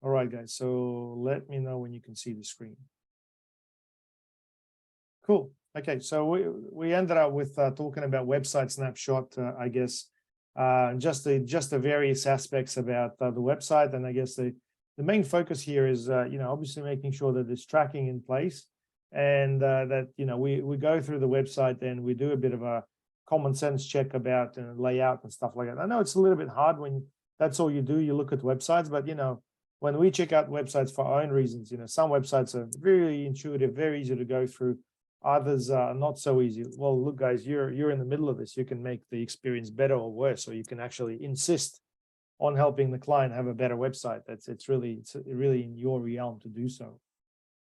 All right, guys. So let me know when you can see the screen. Cool. Okay, so we ended up with talking about website snapshot, I guess, just the various aspects about the website, and I guess the main focus here is obviously making sure that there's tracking in place, and that we go through the website and we do a bit of a common sense check about layout and stuff like that. I know it's a little bit hard when that's all you do. You look at websites, but when we check out websites for our own reasons, some websites are very intuitive, very easy to go through. Others are not so easy. Well, look, guys, you're in the middle of this. You can make the experience better or worse, or you can actually insist on helping the client have a better website. It's really in your realm to do so.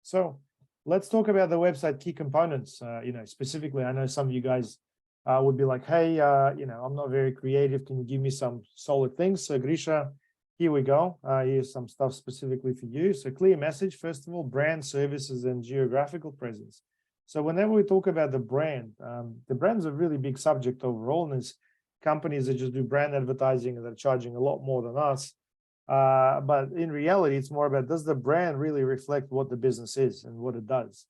So let's talk about the website key components. Specifically, I know some of you guys would be like, hey, I'm not very creative. Can you give me some solid things? So Grisha, here we go. Here's some stuff specifically for you. So clear message, first of all, brand, services, and geographical presence. So whenever we talk about the brand's a really big subject overall, and there's companies that just do brand advertising and they're charging a lot more than us. But in reality, it's more about, does the brand really reflect what the business is and what it does?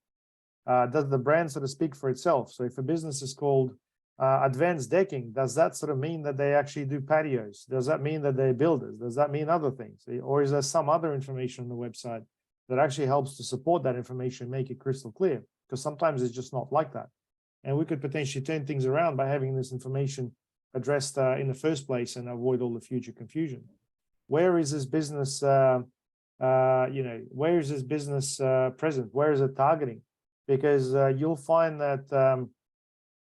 Does the brand sort of speak for itself? So if a business is called Advanced Decking, does that sort of mean that they actually do patios? Does that mean that they're builders? Does that mean other things? Or is there some other information on the website that actually helps to support that information, make it crystal clear? Because sometimes it's just not like that. And we could potentially turn things around by having this information addressed in the first place and avoid all the future confusion. Where is this business, where is this business present? Where is it targeting? Because you'll find that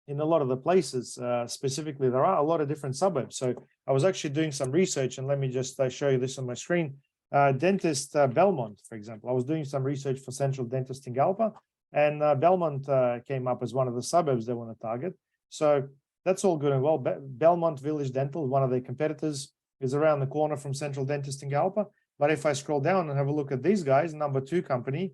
in a lot of the places, specifically, there are a lot of different suburbs. So I was actually doing some research, and let me just show you this on my screen. Dentist Belmont, for example. I was doing some research for Central Dentist in Galpa, and Belmont came up as one of the suburbs they want to target. So that's all good and well. Belmont Village Dental, one of their competitors, is around the corner from Central Dentist in Galpa. But if I scroll down and have a look at these guys, number 2 company,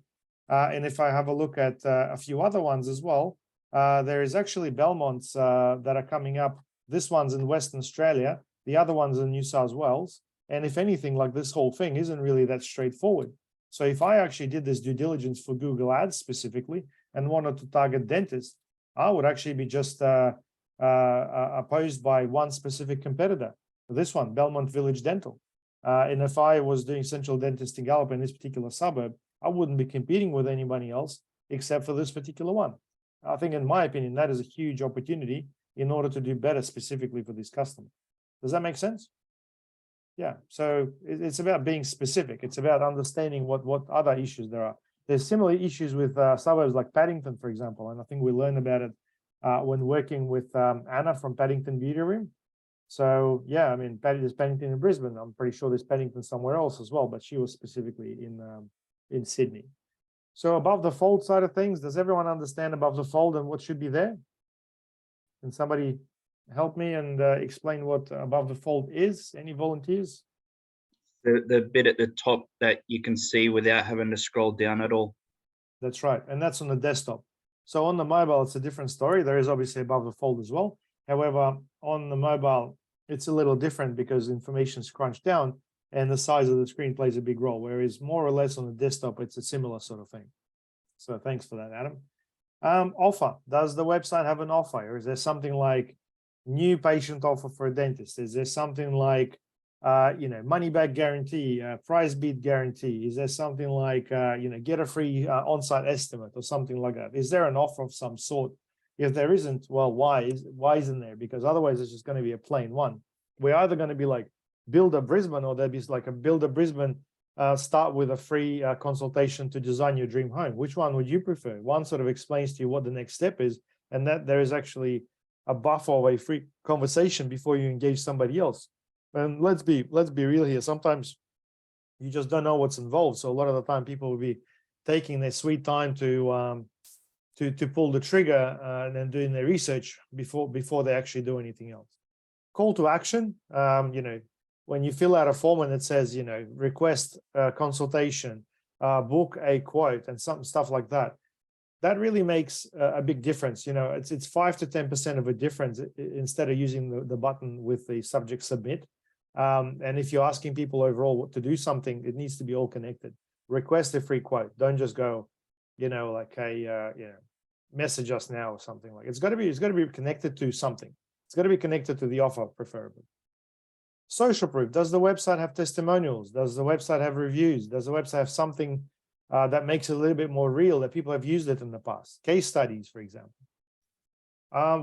and if I have a look at a few other ones as well, there is actually Belmonts that are coming up. This one's in Western Australia, the other one's in New South Wales. And if anything, like, this whole thing isn't really that straightforward. So if I actually did this due diligence for Google Ads specifically and wanted to target dentists, I would actually be just opposed by one specific competitor. This one, Belmont Village Dental. And if I was doing Central Dentist in Gallup in this particular suburb, I wouldn't be competing with anybody else except for this particular one. I think, in my opinion, that is a huge opportunity in order to do better specifically for this customer. Does that make sense? Yeah, so it's about being specific. It's about understanding what other issues there are. There's similar issues with suburbs like Paddington, for example, and I think we learned about it when working with Anna from Paddington Beauty Room. So yeah, I mean, there's Paddington in Brisbane. I'm pretty sure there's Paddington somewhere else as well, but she was specifically in Sydney. So above the fold side of things, does everyone understand above the fold and what should be there? Can somebody help me and explain what above the fold is? Any volunteers? The bit at the top that you can see without having to scroll down at all. That's right. And that's on the desktop. So on the mobile, it's a different story. There is obviously above the fold as well. However, on the mobile, it's a little different because information is crunched down and the size of the screen plays a big role. Whereas more or less on the desktop, it's a similar sort of thing. So thanks for that, Adam. Offer. Does the website have an offer? Or is there something like new patient offer for a dentist? Is there something like money back guarantee, price beat guarantee? Is there something like get a free on-site estimate or something like that? Is there an offer of some sort? If there isn't, well, why isn't there? Because otherwise it's just going to be a plain one. We're either going to be like Build a Brisbane, or there'd be like a Build a Brisbane start with a free consultation to design your dream home. Which one would you prefer? One sort of explains to you what the next step is, and that there is actually a buffer of a free conversation before you engage somebody else. And let's be real here. Sometimes you just don't know what's involved. So a lot of the time, people will be taking their sweet time to pull the trigger and then doing their research before they actually do anything else. Call to action. When you fill out a form and it says, request a consultation, book a quote, and some stuff like that, that really makes a big difference. It's 5 to 10% of a difference instead of using the button with the subject submit. And if you're asking people overall what to do something, it needs to be all connected. Request a free quote. Don't just go, like message us now or something like. It's got to be connected to something. It's got to be connected to the offer, preferably. Social proof. Does the website have testimonials? Does the website have reviews? Does the website have something that makes it a little bit more real, that people have used it in the past? Case studies, for example.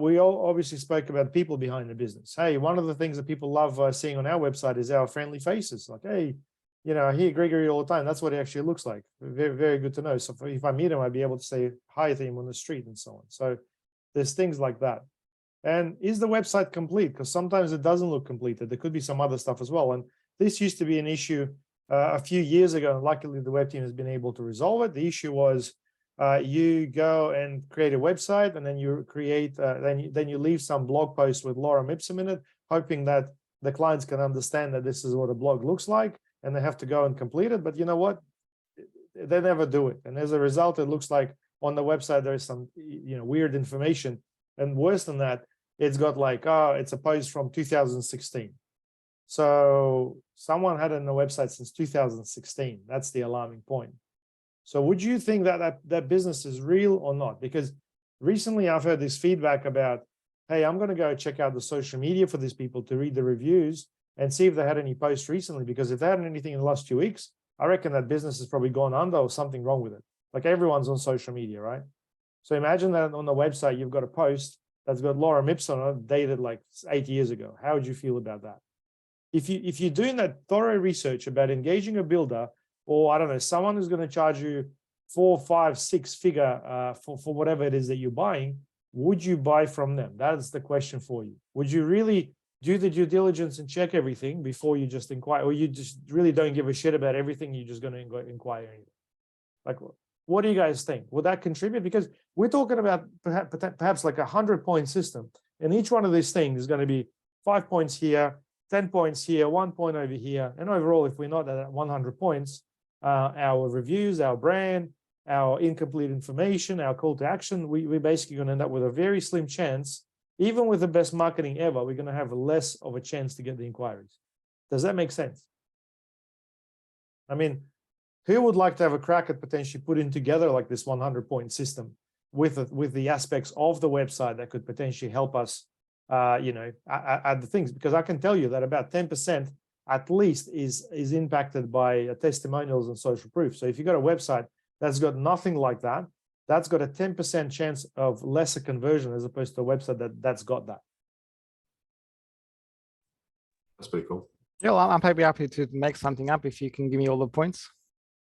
We all obviously spoke about people behind the business. Hey, one of the things that people love seeing on our website is our friendly faces. Like, hey, I hear Gregory all the time. That's what he actually looks like. Very, very good to know. So if I meet him, I'd be able to say hi to him on the street and so on. So there's things like that. And is the website complete? Because sometimes it doesn't look completed. There could be some other stuff as well. And this used to be an issue a few years ago. And luckily, the web team has been able to resolve it. The issue was you go and create a website, and then you create, then you leave some blog post with lorem ipsum in it, hoping that the clients can understand that this is what a blog looks like, and they have to go and complete it. But you know what? They never do it. And as a result, it looks like on the website, there is some, weird information. And worse than that, it's got like, oh, it's a post from 2016. So someone had it on the website since 2016. That's the alarming point. So would you think that that business is real or not? Because recently I've heard this feedback about, hey, I'm going to go check out the social media for these people to read the reviews and see if they had any posts recently. Because if they hadn't anything in the last 2 weeks, I reckon that business has probably gone under or something wrong with it. Like everyone's on social media, right? So imagine that on the website, you've got a post that's got lorem ipsum on it, dated like 8 years ago. How would you feel about that? If you're doing that thorough research about engaging a builder, or I don't know, someone who's going to charge you 4, 5, 6 figure for whatever it is that you're buying, would you buy from them? That's the question for you. Would you really do the due diligence and check everything before you just inquire, or you just really don't give a shit about everything? You're just going to inquire. Like, what do you guys think? Would that contribute? Because we're talking about perhaps like 100-point system, and each one of these things is going to be 5 points here, 10 points here, 1 point over here. And overall, if we're not at 100 points, our reviews, our brand, our incomplete information, our call to action, we're basically going to end up with a very slim chance. Even with the best marketing ever, we're going to have less of a chance to get the inquiries. Does that make sense? I mean, who would like to have a crack at potentially putting together like this 100-point system with the aspects of the website that could potentially help us, add the things? Because I can tell you that about 10% at least is impacted by testimonials and social proof. So if you've got a website that's got nothing like that, that's got a 10% chance of lesser conversion as opposed to a website that's got that. That's pretty cool. Yeah, well, I'm probably happy to make something up if you can give me all the points.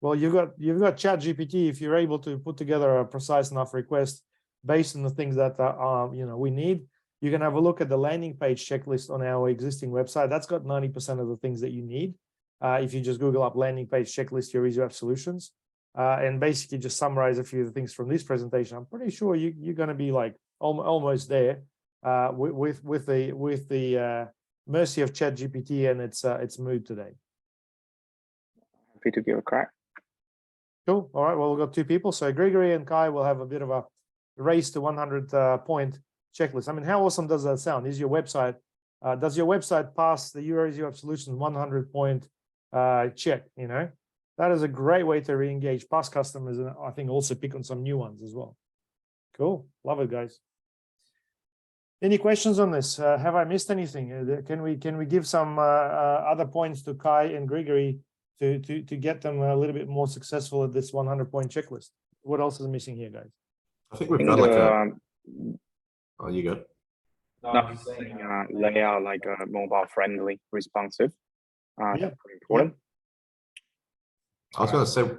Well, you've got ChatGPT. If you're able to put together a precise enough request based on the things that we need, you can have a look at the landing page checklist on our existing website. That's got 90% of the things that you need. If you just Google up landing page checklist, your YEWS solutions, and basically just summarize a few of the things from this presentation, I'm pretty sure you're going to be like almost there with the mercy of ChatGPT and its mood today. Happy to give a crack. Cool. All right. Well, we've got 2 people. So Gregory and Kai will have a bit of a race to 100-point checklist. I mean, how awesome does that sound? Is your website, does your website pass the YEWS Solutions 100-point check? That is a great way to re-engage past customers, and I think also pick on some new ones as well. Cool. Love it, guys. Any questions on this? Have I missed anything? Can we give some other points to Kai and Gregory to get them a little bit more successful at this 100-point checklist? What else is missing here, guys? I think we've got like a. Oh, you go. No, layout like a mobile friendly, responsive. Yeah. Important. I was going to say,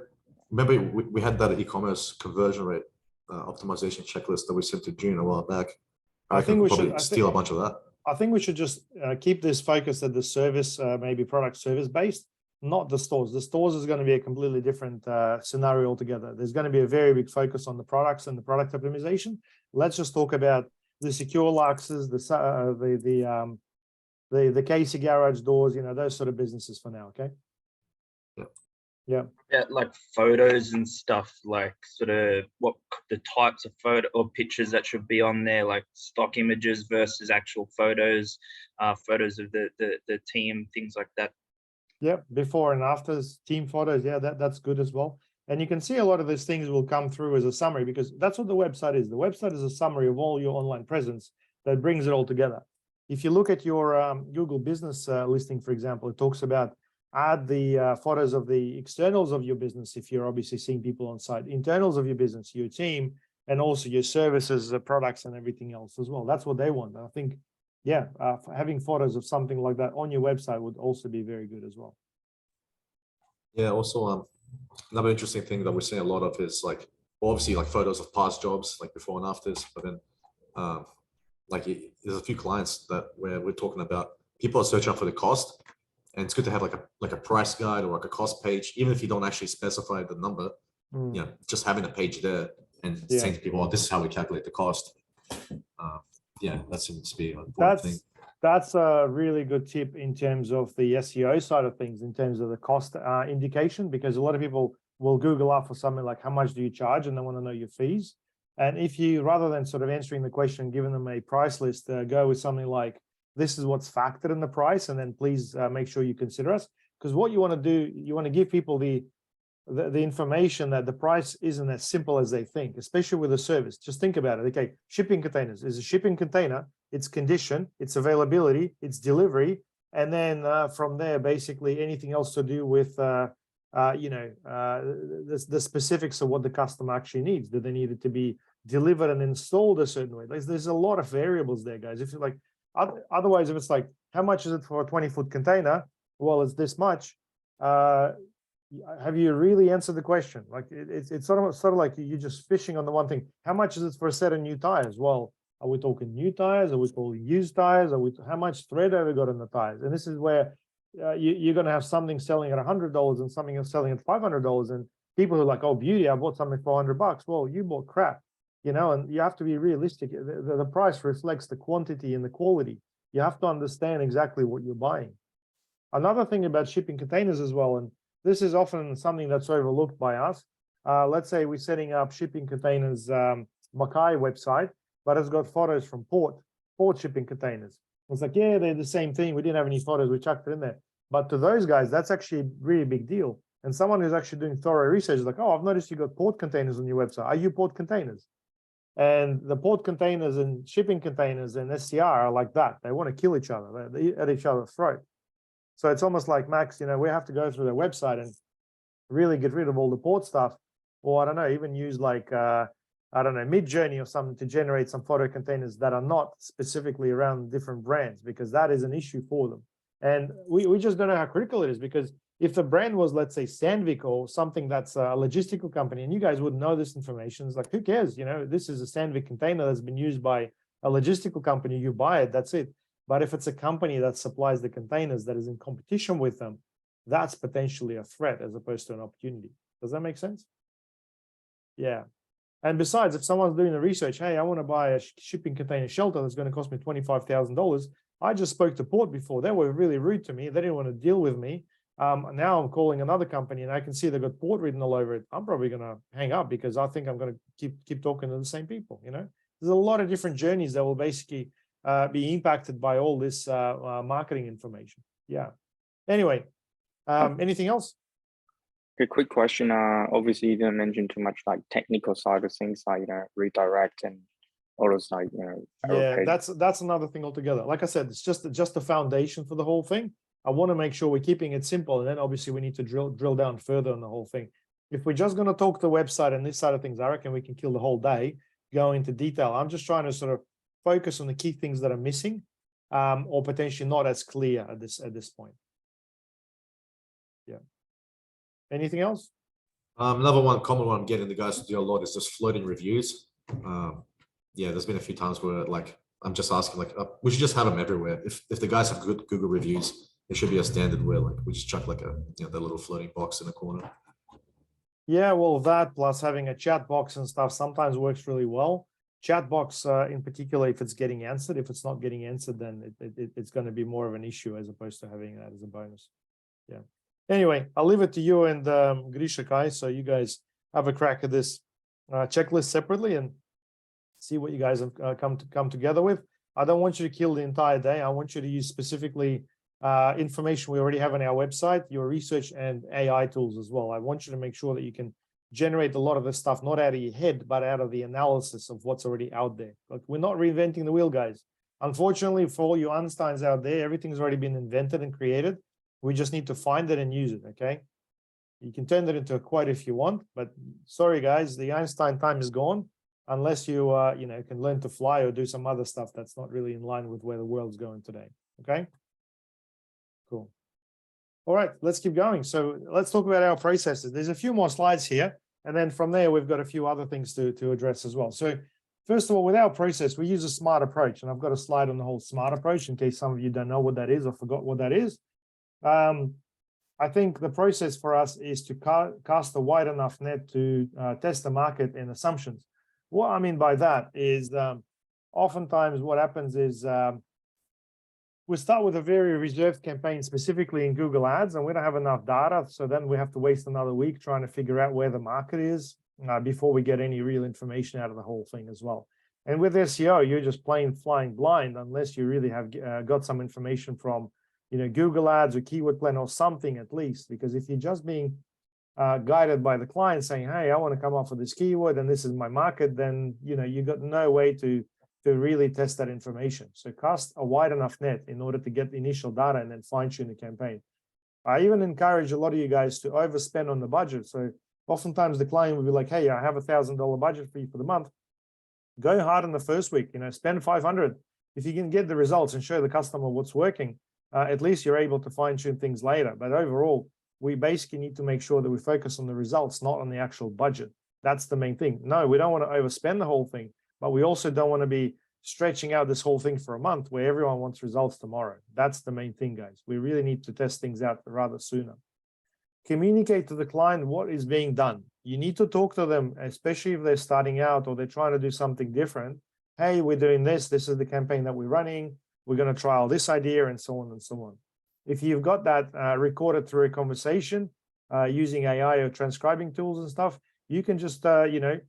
maybe we had that e-commerce conversion rate optimization checklist that we sent to June a while back. I think we should steal a bunch of that. I think we should just keep this focused at the service, maybe product service based, not the stores. The stores is going to be a completely different scenario altogether. There's going to be a very big focus on the products and the product optimization. Let's just talk about the secure Luxes, the Casey garage doors, those sort of businesses for now. Okay. Yeah. Yeah, like photos and stuff, like sort of what the types of photo or pictures that should be on there, like stock images versus actual photos, photos of the team, things like that. Yeah, before and afters, team photos. Yeah, that's good as well. And you can see a lot of these things will come through as a summary, because that's what the website is. The website is a summary of all your online presence that brings it all together. If you look at your Google business listing, for example, it talks about add the photos of the externals of your business, if you're obviously seeing people on site, internals of your business, your team, and also your services, products, and everything else as well. That's what they want. I think, yeah, having photos of something like that on your website would also be very good as well. Yeah, also another interesting thing that we're seeing a lot of is like obviously like photos of past jobs, like before and afters, but then like there's a few clients that where we're talking about people are searching for the cost, and it's good to have like a price guide or like a cost page, even if you don't actually specify the number. You know, just having a page there and saying to people, oh, this is how we calculate the cost. Yeah, that seems to be an important thing. That's a really good tip in terms of the SEO side of things, in terms of the cost indication, because a lot of people will Google up for something like, how much do you charge? And they want to know your fees. And if you, rather than sort of answering the question, giving them a price list, go with something like, this is what's factored in the price, and then please make sure you consider us. Because what you want to do, you want to give people the information that the price isn't as simple as they think, especially with a service. Just think about it. Okay, shipping containers is a shipping container, its condition, its availability, its delivery, and then from there, basically anything else to do with the specifics of what the customer actually needs. Do they need it to be delivered and installed a certain way? There's a lot of variables there, guys. If you're like, otherwise, if it's like, how much is it for a 20-foot container? Well, it's this much. Have you really answered the question? Like it's sort of like you're just fishing on the one thing. How much is it for a set of new tires? Well, are we talking new tires? Are we talking used tires? How much thread have we got in the tires? And this is where you're going to have something selling at $100 and something else selling at $500. And people are like, oh, beauty, I bought something for $100. Well, you bought crap, you know, and you have to be realistic. The price reflects the quantity and the quality. You have to understand exactly what you're buying. Another thing about shipping containers as well, and this is often something that's overlooked by us. Let's say we're setting up shipping containers, Mackay website, but it's got photos from port shipping containers. It's like, yeah, they're the same thing. We didn't have any photos, we chucked it in there. But to those guys, that's actually a really big deal. And someone who's actually doing thorough research is like, oh, I've noticed you got port containers on your website. Are you port containers? And the port containers and shipping containers and SCR are like that. They want to kill each other. They're at each other's throat. So it's almost like, Max, you know, we have to go through their website and really get rid of all the port stuff. Or I don't know, even use like, I don't know, Mid-Journey or something to generate some photo containers that are not specifically around different brands, because that is an issue for them. And we just don't know how critical it is, because if the brand was, let's say, Sandvik or something that's a logistical company, and you guys wouldn't know this information, it's like, who cares? You know, this is a Sandvik container that's been used by a logistical company, you buy it, that's it. But if it's a company that supplies the containers that is in competition with them, that's potentially a threat as opposed to an opportunity. Does that make sense? Yeah. And besides, if someone's doing the research, hey, I want to buy a shipping container shelter that's going to cost me $25,000. I just spoke to Port before. They were really rude to me. They didn't want to deal with me. Now I'm calling another company and I can see they've got Port written all over it. I'm probably going to hang up because I think I'm going to keep talking to the same people. You know, there's a lot of different journeys that will basically be impacted by all this marketing information. Yeah. Anyway, anything else? A quick question. Obviously, you didn't mention too much like technical side of things, like redirect and all those like Yeah, that's another thing altogether. Like I said, it's just the foundation for the whole thing. I want to make sure we're keeping it simple, and then obviously we need to drill down further on the whole thing. If we're just going to talk the website and this side of things, I reckon we can kill the whole day going into detail. I'm just trying to sort of focus on the key things that are missing, or potentially not as clear at this point. Yeah. Anything else? Another common one I'm getting the guys to do a lot is just floating reviews. Yeah, there's been a few times where like I'm just asking like we should just have them everywhere. If the guys have good Google reviews, it should be a standard where like we just chuck like the little floating box in the corner. Yeah, well, that plus having a chat box and stuff sometimes works really well. Chat box in particular, if it's getting answered. If it's not getting answered, then it's going to be more of an issue as opposed to having that as a bonus. Yeah. Anyway, I'll leave it to you and Grisha, Kai, so you guys have a crack at this checklist separately and see what you guys have come together with. I don't want you to kill the entire day. I want you to use specifically information we already have on our website, your research and AI tools as well. I want you to make sure that you can generate a lot of this stuff, not out of your head, but out of the analysis of what's already out there. Look, we're not reinventing the wheel, guys. Unfortunately, for all you Einsteins out there, everything's already been invented and created. We just need to find it and use it, okay? You can turn that into a quote if you want, but sorry, guys, the Einstein time is gone unless you, you know, can learn to fly or do some other stuff that's not really in line with where the world's going today, okay? Cool. All right, let's keep going. So let's talk about our processes. There's a few more slides here, and then from there, we've got a few other things to address as well. So first of all, with our process, we use a SMART approach, and I've got a slide on the whole SMART approach in case some of you don't know what that is or forgot what that is. I think the process for us is to cast a wide enough net to test the market and assumptions. What I mean by that is oftentimes what happens is we start with a very reserved campaign, specifically in Google Ads, and we don't have enough data. So then we have to waste another week trying to figure out where the market is before we get any real information out of the whole thing as well. And with SEO, you're just plain flying blind unless you really have got some information from, you know, Google Ads or Keyword Plan or something at least. Because if you're just being guided by the client saying, hey, I want to come up with this keyword and this is my market, then, you know, you got no way to really test that information. So cast a wide enough net in order to get the initial data and then fine tune the campaign. I even encourage a lot of you guys to overspend on the budget. So oftentimes the client will be like, hey, I have $1,000 budget for you for the month. Go hard in the first week, you know, spend 500. If you can get the results and show the customer what's working, at least you're able to fine tune things later. But overall, we basically need to make sure that we focus on the results, not on the actual budget. That's the main thing. No, we don't want to overspend the whole thing, but we also don't want to be stretching out this whole thing for a month where everyone wants results tomorrow. That's the main thing, guys. We really need to test things out rather sooner. Communicate to the client what is being done. You need to talk to them, especially if they're starting out or they're trying to do something different. Hey, we're doing this. This is the campaign that we're running. We're going to trial this idea and so on and so on. If you've got that recorded through a conversation using AI or transcribing tools and stuff, you can just, you know,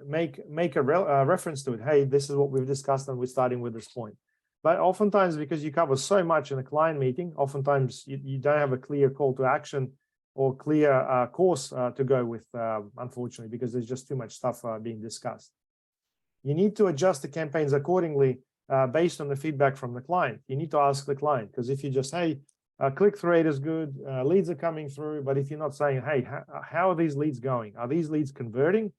make a reference to it. Hey, this is what we've discussed and we're starting with this point. But oftentimes, because you cover so much in a client meeting, oftentimes you don't have a clear call to action or clear course to go with, unfortunately, because there's just too much stuff being discussed. You need to adjust the campaigns accordingly based on the feedback from the client. You need to ask the client, because if you just, hey, click-through rate is good, leads are coming through, but if you're not saying, hey, how are these leads going? Are these leads converting?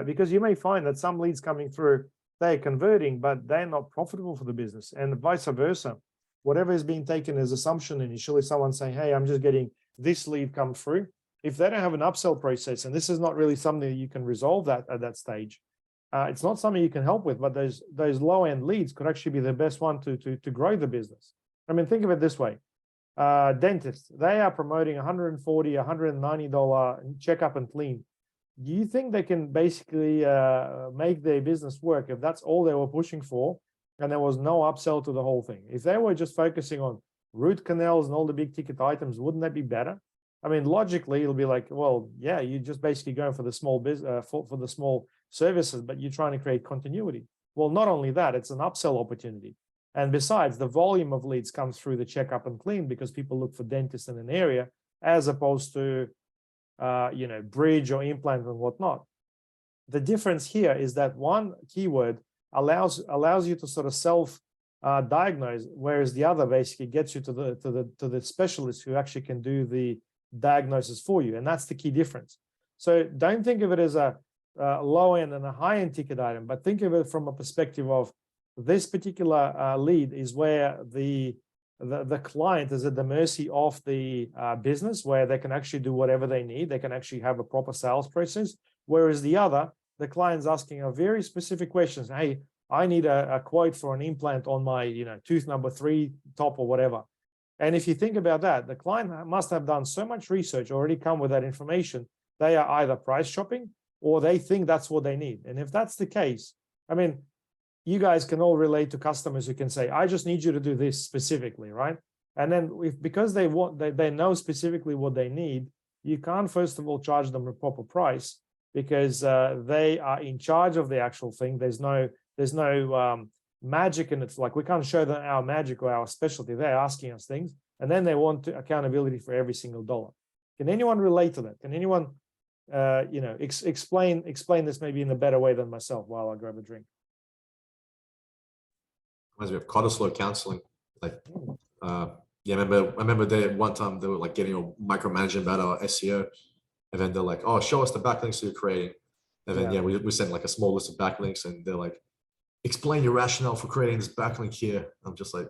Because you may find that some leads coming through, they're converting, but they're not profitable for the business, and vice versa. Whatever is being taken as assumption initially, someone saying, hey, I'm just getting this lead come through. If they don't have an upsell process, and this is not really something that you can resolve that at that stage, it's not something you can help with, but those low-end leads could actually be the best one to grow the business. I mean, think of it this way. Dentists, they are promoting $140, $190 checkup and clean. Do you think they can basically make their business work if that's all they were pushing for and there was no upsell to the whole thing? If they were just focusing on root canals and all the big ticket items, wouldn't that be better? I mean, logically, it'll be like, well, yeah, you're just basically going for the small business, for the small services, but you're trying to create continuity. Well, not only that, it's an upsell opportunity. And besides, the volume of leads comes through the checkup and clean because people look for dentists in an area as opposed to, you know, bridge or implant and whatnot. The difference here is that one keyword allows you to sort of self-diagnose, whereas the other basically gets you to the specialist who actually can do the diagnosis for you, and that's the key difference. So don't think of it as a low end and a high end ticket item, but think of it from a perspective of this particular lead is where the client is at the mercy of the business, where they can actually do whatever they need. They can actually have a proper sales process. Whereas the other, the client's asking a very specific questions. Hey, I need a quote for an implant on my, you know, tooth number 3 top or whatever. And if you think about that, the client must have done so much research, already come with that information. They are either price shopping or they think that's what they need. And if that's the case, I mean, you guys can all relate to customers who can say, I just need you to do this specifically, right? And then because they know specifically what they need, you can't first of all charge them a proper price because they are in charge of the actual thing. There's no magic in it. Like we can't show them our magic or our specialty. They're asking us things, and then they want accountability for every single dollar. Can anyone relate to that? Can anyone explain this maybe in a better way than myself while I grab a drink? Reminds me of Cottesloe counseling. Like, yeah, I remember one time they were like getting a micromanaging about our SEO, and then they're like, "Oh, show us the backlinks you're creating," and then we sent like a small list of backlinks, and they're like, "Explain your rationale for creating this backlink here." I'm just like,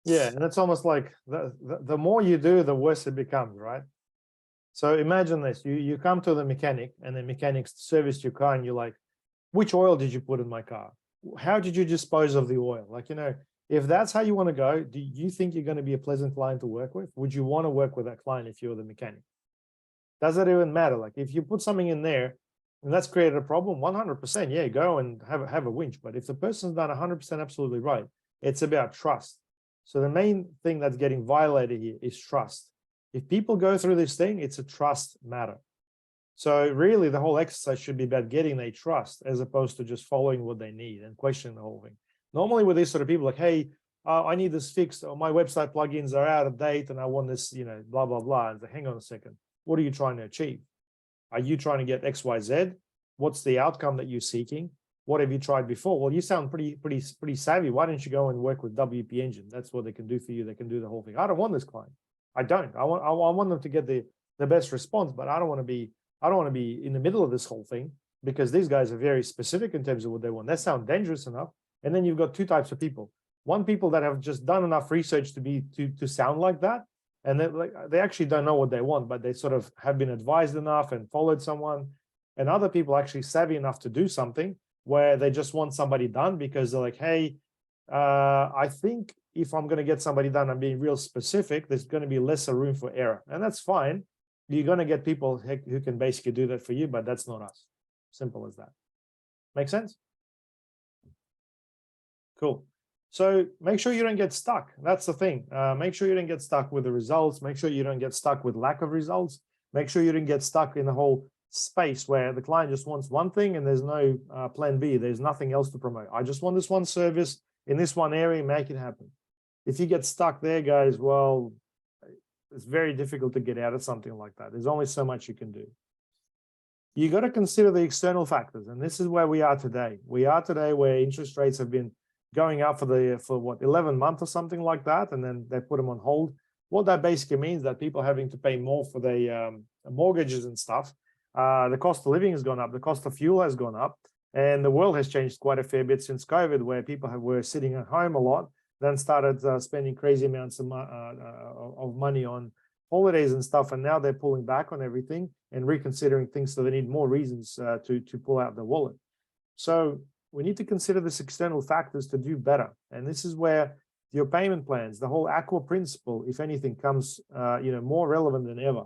yeah, and it's almost like the more you do, the worse it becomes, right? So imagine this: you come to the mechanic, and the mechanic serviced your car, and you're like, "Which oil did you put in my car? How did you dispose of the oil?" Like, if that's how you want to go, do you think you're going to be a pleasant client to work with? Would you want to work with that client if you're the mechanic? Does it even matter? Like, if you put something in there and that's created a problem, 100%, yeah, go and have a winch. But if the person's done 100% absolutely right, it's about trust. So the main thing that's getting violated here is trust. If people go through this thing, it's a trust matter. So really, the whole exercise should be about getting their trust as opposed to just following what they need and questioning the whole thing. Normally with these sort of people, like, hey, I need this fixed, or my website plugins are out of date and I want this, blah, blah, blah. And hang on a second. What are you trying to achieve? Are you trying to get X, Y, Z? What's the outcome that you're seeking? What have you tried before? Well, you sound pretty savvy. Why don't you go and work with WP Engine? That's what they can do for you. They can do the whole thing. I don't want this client. I don't. I want them to get the best response, but I don't want to be in the middle of this whole thing because these guys are very specific in terms of what they want. That sounds dangerous enough. And then you've got two types of people. One, people that have just done enough research to sound like that. And they actually don't know what they want, but they sort of have been advised enough and followed someone. And other people actually savvy enough to do something where they just want somebody done because they're like, hey, I think if I'm going to get somebody done, I'm being real specific, there's going to be lesser room for error. And that's fine. You're going to get people who can basically do that for you, but that's not us. Simple as that. Make sense? Cool. So make sure you don't get stuck. That's the thing. Make sure you don't get stuck with the results. Make sure you don't get stuck with lack of results. Make sure you don't get stuck in the whole space where the client just wants one thing and there's no plan B. There's nothing else to promote. I just want this one service in this one area, make it happen. If you get stuck there, guys, well, it's very difficult to get out of something like that. There's only so much you can do. You got to consider the external factors. And this is where we are today. We are today where interest rates have been going up for what, 11 months or something like that. And then they put them on hold. What that basically means that people having to pay more for their mortgages and stuff. The cost of living has gone up. The cost of fuel has gone up. And the world has changed quite a fair bit since COVID, where people were sitting at home a lot, then started spending crazy amounts of money on holidays and stuff. And now they're pulling back on everything and reconsidering things. So they need more reasons to pull out their wallet. So we need to consider this external factors to do better. And this is where your payment plans, the whole Aqua principle, if anything, comes more relevant than ever.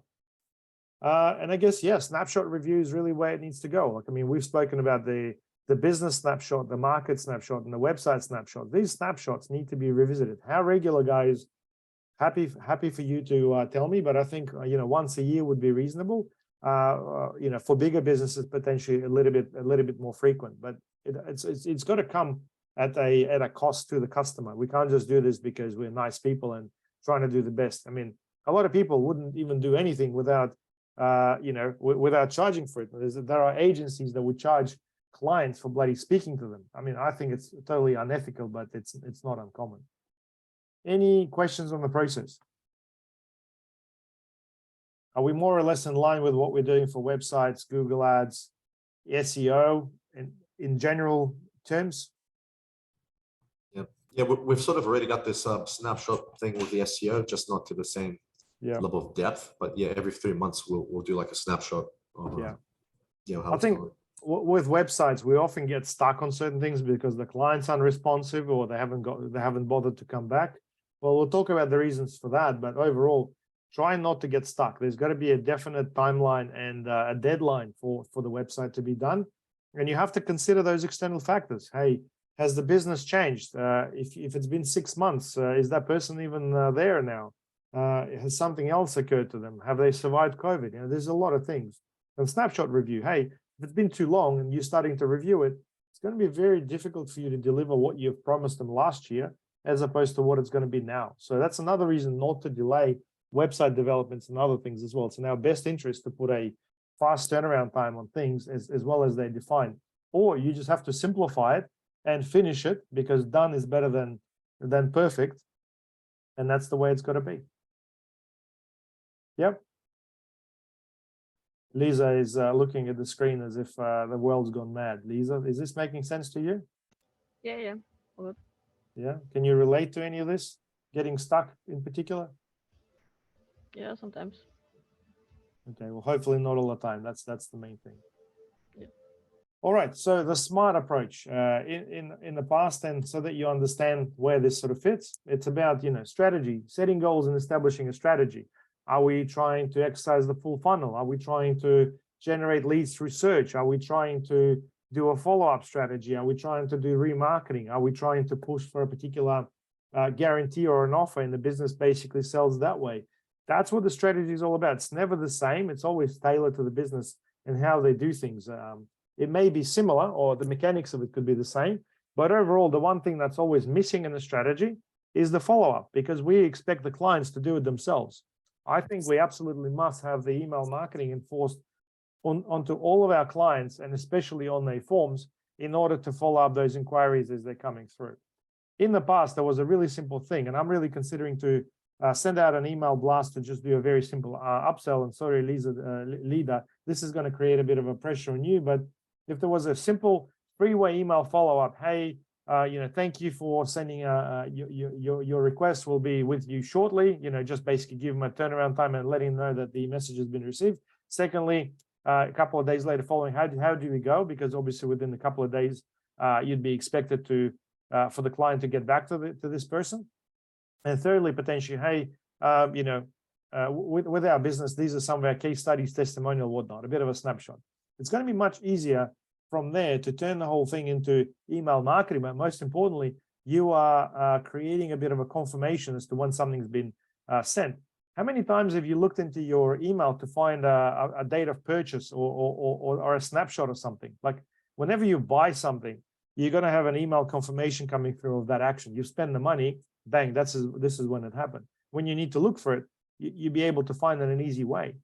And I guess, yeah, snapshot review is really where it needs to go. Like, I mean, we've spoken about the business snapshot, the market snapshot, and the website snapshot. These snapshots need to be revisited. How regular, guys? Happy for you to tell me, but I think once a year would be reasonable. For bigger businesses, potentially a little bit more frequent. But it's got to come at a cost to the customer. We can't just do this because we're nice people and trying to do the best. I mean, a lot of people wouldn't even do anything without without charging for it. There are agencies that would charge clients for bloody speaking to them. I mean, I think it's totally unethical, but it's not uncommon. Any questions on the process? Are we more or less in line with what we're doing for websites, Google Ads, SEO in general terms? Yeah, we've sort of already got this snapshot thing with the SEO, just not to the same level of depth. But yeah, every 3 months we'll do like a snapshot of how I think with websites we often get stuck on certain things because the client's unresponsive or they haven't bothered to come back. Well, we'll talk about the reasons for that, but overall, try not to get stuck. There's got to be a definite timeline and a deadline for the website to be done. And you have to consider those external factors. Hey, Has the business changed? If it's been 6 months, is that person even there now? Has something else occurred to them? Have they survived COVID? You know, there's a lot of things. And snapshot review, hey, if it's been too long and you're starting to review it, it's going to be very difficult for you to deliver what you've promised them last year, as opposed to what it's going to be now. So that's another reason not to delay website developments and other things as well. It's in our best interest to put a fast turnaround time on things as well as they define. Or you just have to simplify it and finish it, because done is better than perfect. And that's the way it's got to be. Yep. Lisa is looking at the screen as if the world's gone mad. Lisa, is this making sense to you? Yeah. Yeah. Can you relate to any of this? Getting stuck in particular? Yeah, sometimes. Okay, well, hopefully not all the time. That's the main thing. Yeah. All right. So the SMART approach in the past, and so that you understand where this sort of fits, it's about, you know, strategy, setting goals and establishing a strategy. Are we trying to exercise the full funnel? Are we trying to generate leads through search? Are we trying to do a follow-up strategy? Are we trying to do remarketing? Are we trying to push for a particular guarantee or an offer, and the business basically sells that way? That's what the strategy is all about. It's never the same. It's always tailored to the business and how they do things. It may be similar, or the mechanics of it could be the same, but overall, the one thing that's always missing in the strategy is the follow-up, because we expect the clients to do it themselves. I think we absolutely must have the email marketing enforced onto all of our clients, and especially on their forms, in order to follow up those inquiries as they're coming through. In the past, there was a really simple thing, and I'm really considering to send out an email blast to just do a very simple upsell. And sorry, Lida, this is going to create a bit of a pressure on you, but if there was a simple three-way email follow-up, hey, you know, thank you for sending your request will be with you shortly, you know, just basically give them a turnaround time and letting them know that the message has been received. Secondly, a couple of days later following, how do we go? Because obviously within a couple of days, you'd be expected to for the client to get back to this person. And thirdly, potentially, hey, you know, with our business, these are some of our case studies, testimonial, whatnot, a bit of a snapshot. It's going to be much easier from there to turn the whole thing into email marketing. But most importantly, you are creating a bit of a confirmation as to when something's been sent. How many times have you looked into your email to find a date of purchase or a snapshot of something? Like whenever you buy something, you're going to have an email confirmation coming through of that action. You spend the money, bang, this is when it happened. When you need to look for it, you'll be able to find it in an easy way.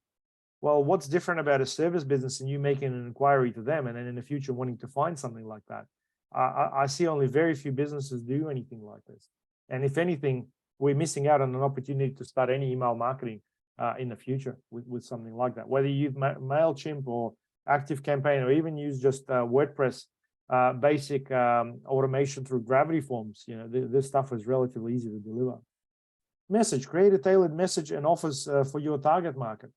Well, what's different about a service business and you making an inquiry to them and then in the future wanting to find something like that? I see only very few businesses do anything like this. And if anything, we're missing out on an opportunity to start any email marketing in the future with something like that. Whether you use MailChimp or ActiveCampaign, or even use just WordPress basic automation through Gravity Forms, you know, this stuff is relatively easy to deliver. Message, create a tailored message and offers for your target market.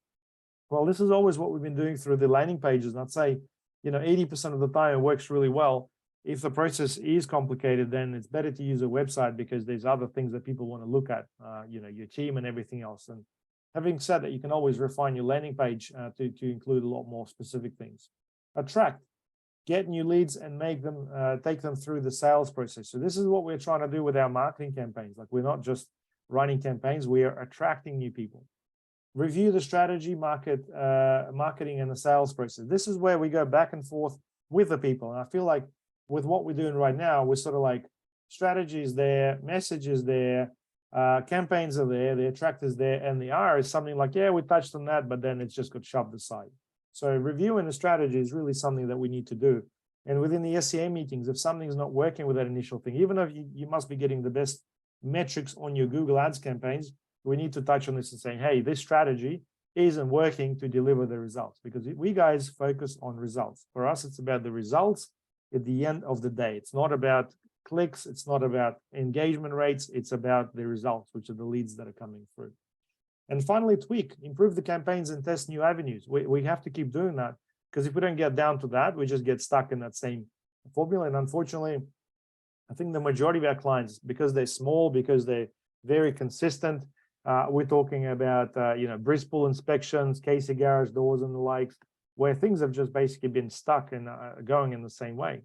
Well, this is always what we've been doing through the landing pages. And I'd say, you know, 80% of the time it works really well. If the process is complicated, then it's better to use a website, because there's other things that people want to look at, you know, your team and everything else. And having said that, you can always refine your landing page to include a lot more specific things. Attract, get new leads and make them, take them through the sales process. So this is what we're trying to do with our marketing campaigns. Like, we're not just running campaigns, we are attracting new people. Review the strategy, marketing and the sales process. This is where we go back and forth with the people. And I feel like with what we're doing right now, we're sort of like, strategy is there, message is there, campaigns are there, the attract is there, and the R is something like, yeah, we touched on that, but then it's just got shoved aside. So reviewing the strategy is really something that we need to do. And within the SEA meetings, if something's not working with that initial thing, even if you must be getting the best metrics on your Google Ads campaigns, we need to touch on this and saying, hey, this strategy isn't working to deliver the results, because we guys focus on results. For us, it's about the results at the end of the day. It's not about clicks. It's not about engagement rates. It's about the results, which are the leads that are coming through. And finally, tweak, improve the campaigns and test new avenues. We have to keep doing that, because if we don't get down to that, we just get stuck in that same formula. And unfortunately, I think the majority of our clients, because they're small, because they're very consistent, we're talking about, you know, Bristol inspections, Casey garage doors and the likes, where things have just basically been stuck and going in the same way.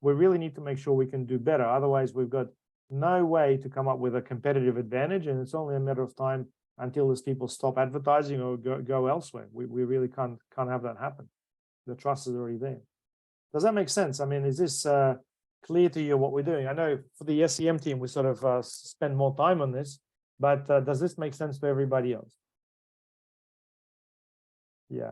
we really need to make sure we can do better. Otherwise, we've got no way to come up with a competitive advantage, and it's only a matter of time until these people stop advertising or go elsewhere. We really can't have that happen. The trust is already there. Does that make sense? I mean, is this clear to you what we're doing? I know for the SEM team, we sort of spend more time on this, but does this make sense to everybody else? Yeah,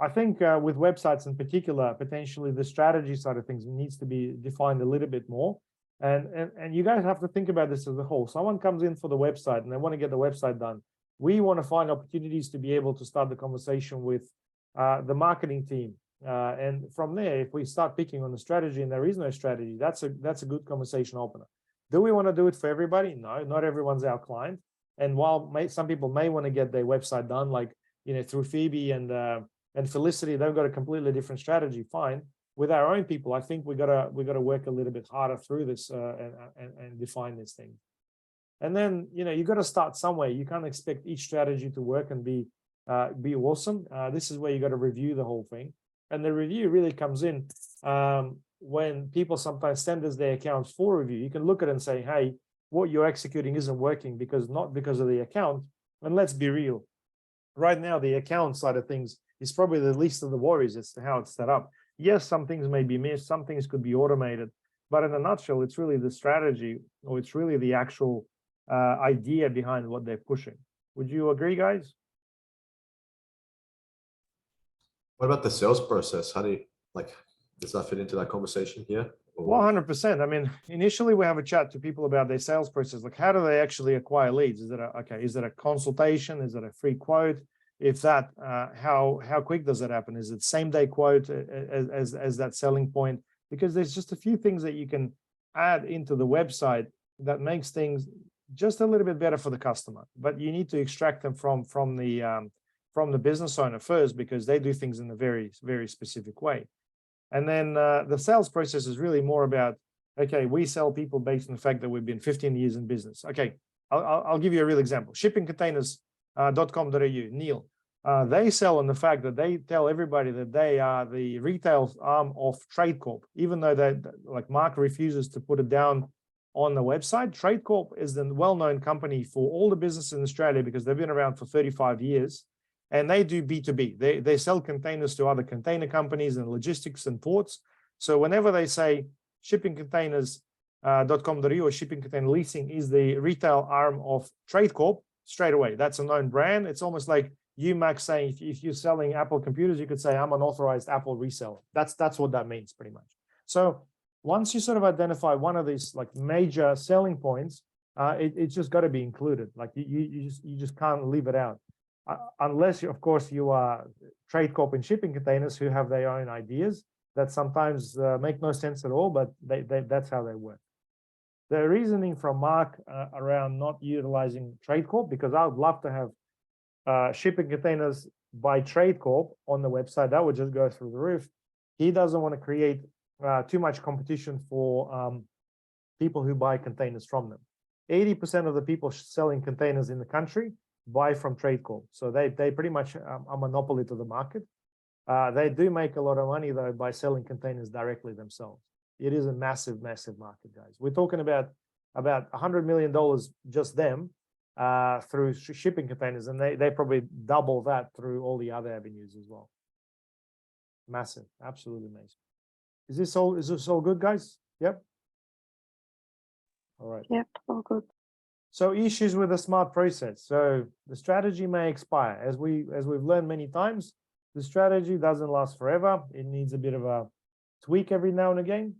I think with websites in particular, potentially the strategy side of things needs to be defined a little bit more. And you guys have to think about this as a whole. Someone comes in for the website and they want to get the website done. We want to find opportunities to be able to start the conversation with the marketing team. And from there, if we start picking on the strategy and there is no strategy, that's a good conversation opener. Do we want to do it for everybody? No, not everyone's our client. And while some people may want to get their website done, like, you know, through Phoebe and Felicity, they've got a completely different strategy. Fine. With our own people, I think we gotta work a little bit harder through this and define this thing. And then, you know, you got to start somewhere. You can't expect each strategy to work and be awesome. This is where you got to review the whole thing. And the review really comes in when people sometimes send us their accounts for review. You can look at it and say, hey, what you're executing isn't working not because of the account. And let's be real. Right now, the account side of things is probably the least of the worries as to how it's set up. Yes, some things may be missed, some things could be automated, but in a nutshell, it's really the strategy, or it's really the actual idea behind what they're pushing. Would you agree, guys? What about the sales process? How do you, like, does that fit into that conversation here? Well, 100%. I mean, initially we have a chat to people about their sales process. Like, how do they actually acquire leads? Is it a consultation? Is it a free quote? If that, how quick does that happen? Is it same day quote as that selling point? Because there's just a few things that you can add into the website that makes things just a little bit better for the customer. But you need to extract them from the business owner first, because they do things in a very, very specific way. And then the sales process is really more about, okay, we sell people based on the fact that we've been 15 years in business. Okay, I'll give you a real example. Shippingcontainers.com.au, Neil, they sell on the fact that they tell everybody that they are the retail arm of Trade Corp, even though like Mark refuses to put it down on the website. Trade Corp is the well-known company for all the businesses in Australia because they've been around for 35 years. And they do B2B. They sell containers to other container companies and logistics and ports. So whenever they say shippingcontainers.com.au or shipping container leasing is the retail arm of Trade Corp, straight away, that's a known brand. It's almost like you, Max, saying if you're selling Apple computers, you could say I'm an authorized Apple reseller. That's what that means pretty much. So once you sort of identify one of these like major selling points, it's just got to be included. Like you just can't leave it out. Unless, of course, you are Trade Corp and Shipping Containers who have their own ideas that sometimes make no sense at all, but that's how they work. The reasoning from Mark around not utilizing Trade Corp, because I would love to have Shipping Containers by Trade Corp on the website, that would just go through the roof. He doesn't want to create too much competition for people who buy containers from them. 80% of the people selling containers in the country buy from Trade Corp. So they pretty much a monopoly to the market. They do make a lot of money though by selling containers directly themselves. It is a massive, massive market, guys. We're talking about $100 million just them through shipping containers, and they probably double that through all the other avenues as well. Massive, absolutely amazing. Is this all good, guys? Yep. All right. Yep, all good. So issues with a smart process. So the strategy may expire. As we've learned many times, the strategy doesn't last forever. It needs a bit of a tweak every now and again.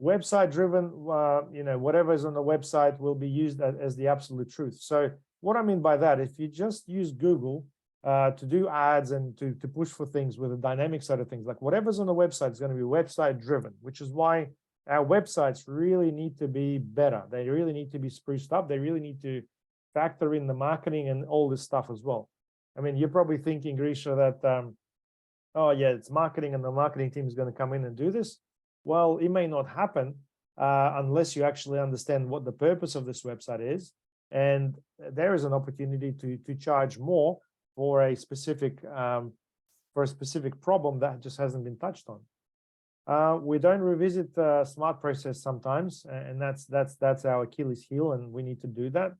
Website driven, whatever is on the website will be used as the absolute truth. So what I mean by that, if you just use Google to do ads and to push for things with a dynamic side of things, like whatever's on the website is going to be website driven, which is why our websites really need to be better. They really need to be spruced up. They really need to factor in the marketing and all this stuff as well. I mean, you're probably thinking, Grisha, that, oh yeah, it's marketing and the marketing team is going to come in and do this. Well, it may not happen unless you actually understand what the purpose of this website is. And there is an opportunity to charge more for a specific problem that just hasn't been touched on. We don't revisit smart process sometimes, and that's our Achilles heel, and we need to do that.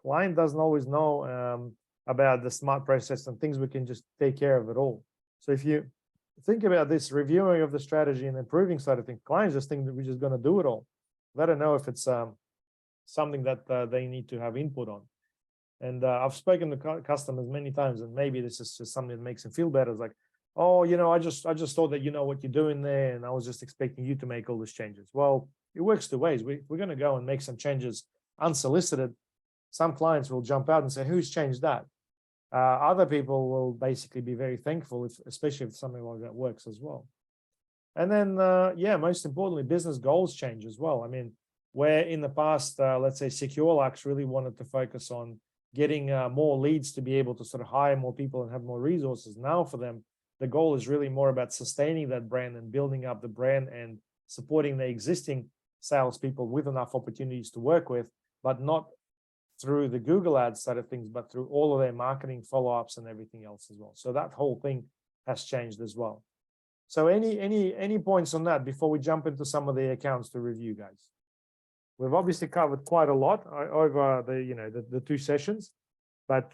Client doesn't always know about the smart process and things we can just take care of it all. So if you think about this reviewing of the strategy and improving side of things, clients just think that we're just going to do it all. They don't know if it's something that they need to have input on. And I've spoken to customers many times, and maybe this is just something that makes them feel better. It's like, oh, you know, I just thought that you know what you're doing there, and I was just expecting you to make all these changes. Well, it works two ways. We're going to go and make some changes unsolicited. Some clients will jump out and say, who's changed that? Other people will basically be very thankful, especially if something like that works as well. And then, yeah, most importantly, business goals change as well. I mean, where in the past, let's say SecureLux really wanted to focus on getting more leads to be able to sort of hire more people and have more resources. Now for them, the goal is really more about sustaining that brand and building up the brand and supporting the existing salespeople with enough opportunities to work with, but not through the Google Ads side of things, but through all of their marketing follow-ups and everything else as well. So that whole thing has changed as well. So any points on that before we jump into some of the accounts to review, guys? We've obviously covered quite a lot over the two sessions, but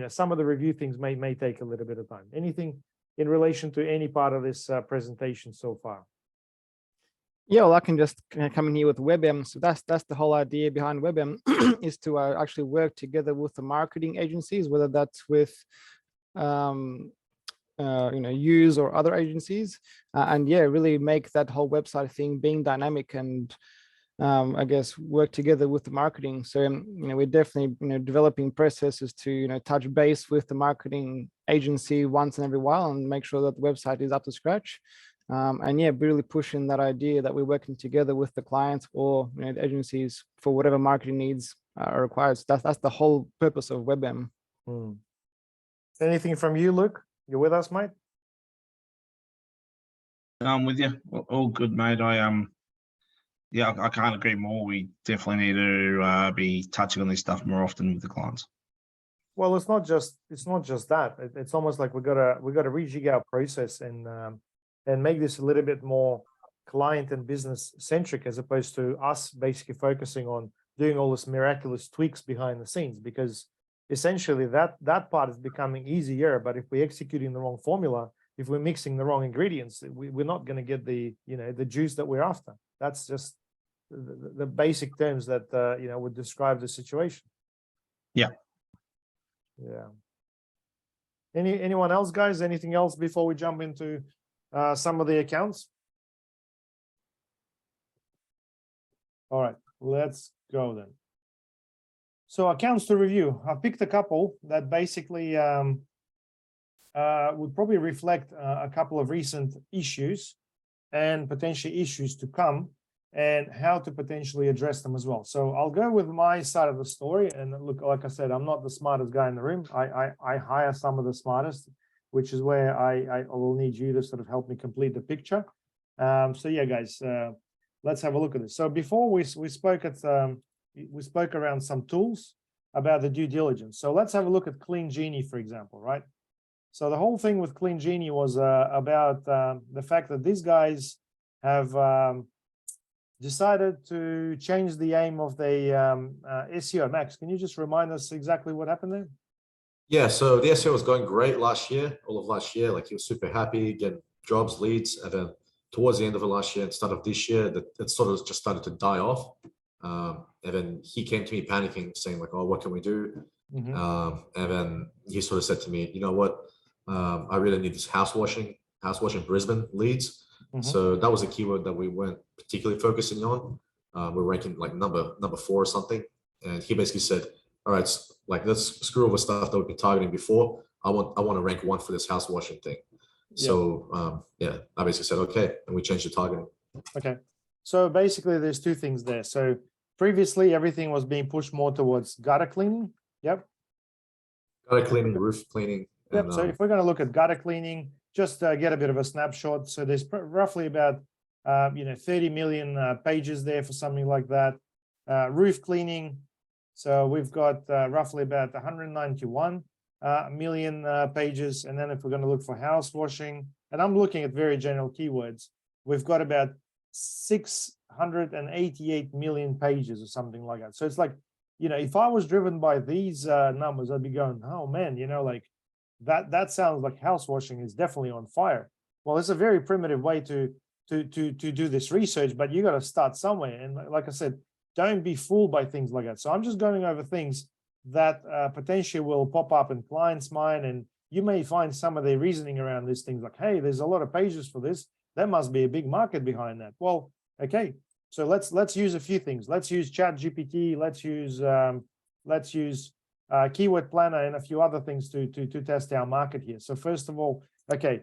some of the review things may take a little bit of time. Anything in relation to any part of this presentation so far? Yeah, well, I can just come in here with WebM. So that's the whole idea behind WebM is to actually work together with the marketing agencies, whether that's with YEWS or other agencies, and yeah, really make that whole website thing being dynamic and I guess work together with the marketing. So we're definitely developing processes to touch base with the marketing agency once in every while and make sure that the website is up to scratch. And yeah, really pushing that idea that we're working together with the clients or the agencies for whatever marketing needs are required. So that's the whole purpose of WebM. Anything from you, Luke? You with us, mate? I'm with you. All good, mate. Yeah, I can't agree more. We definitely need to be touching on this stuff more often with the clients. Well, it's not just that. It's almost like we gotta rejig our process and make this a little bit more client and business centric, as opposed to us basically focusing on doing all this miraculous tweaks behind the scenes, because essentially that part is becoming easier. But if we're executing the wrong formula, if we're mixing the wrong ingredients, we're not going to get the juice that we're after. That's just the basic terms that would describe the situation. Yeah. Anyone else, guys? Anything else before we jump into some of the accounts? All right, let's go then. So accounts to review. I picked a couple that basically would probably reflect a couple of recent issues and potentially issues to come, and how to potentially address them as well. So I'll go with my side of the story. And look, like I said, I'm not the smartest guy in the room. I hire some of the smartest, which is where I will need you to sort of help me complete the picture. So yeah, guys, let's have a look at this. So before we spoke around some tools about the due diligence. So let's have a look at Clean Genie, for example, right? So the whole thing with Clean Genie was about the fact that these guys have decided to change the aim of the SEO. Max, can you just remind us exactly what happened there? Yeah, so the SEO was going great last year, all of last year. Like he was super happy, getting jobs, leads, and then towards the end of the last year and start of this year, that it sort of just started to die off. And then he came to me panicking, saying like, "Oh, what can we do?" And then he sort of said to me, "You know what? I really need this house washing Brisbane leads." So that was a keyword that we weren't particularly focusing on. We're ranking like number 4 or something. And he basically said, "All right, like let's screw over stuff that we've been targeting before. I want to rank 1 for this house washing thing." So yeah, I basically said, okay, and we changed the targeting. Okay. So basically there's 2 things there. So previously everything was being pushed more towards gutter cleaning. Yep. Gutter cleaning, roof cleaning. Yep. And, so if we're going to look at gutter cleaning, just get a bit of a snapshot. So there's roughly about 30 million pages there for something like that. Roof cleaning. So we've got roughly about 191 million pages. And then if we're going to look for house washing, and I'm looking at very general keywords, we've got about 688 million pages or something like that. So it's like, if I was driven by these numbers, I'd be going, oh man, like that sounds like house washing is definitely on fire. Well, it's a very primitive way to do this research, but you got to start somewhere. And like I said, don't be fooled by things like that. So I'm just going over things that potentially will pop up in clients' mind, and you may find some of their reasoning around these things like, hey, there's a lot of pages for this. There must be a big market behind that. Well, okay. So let's use a few things. Let's use ChatGPT. Let's use Keyword Planner and a few other things to test our market here. So first of all, okay,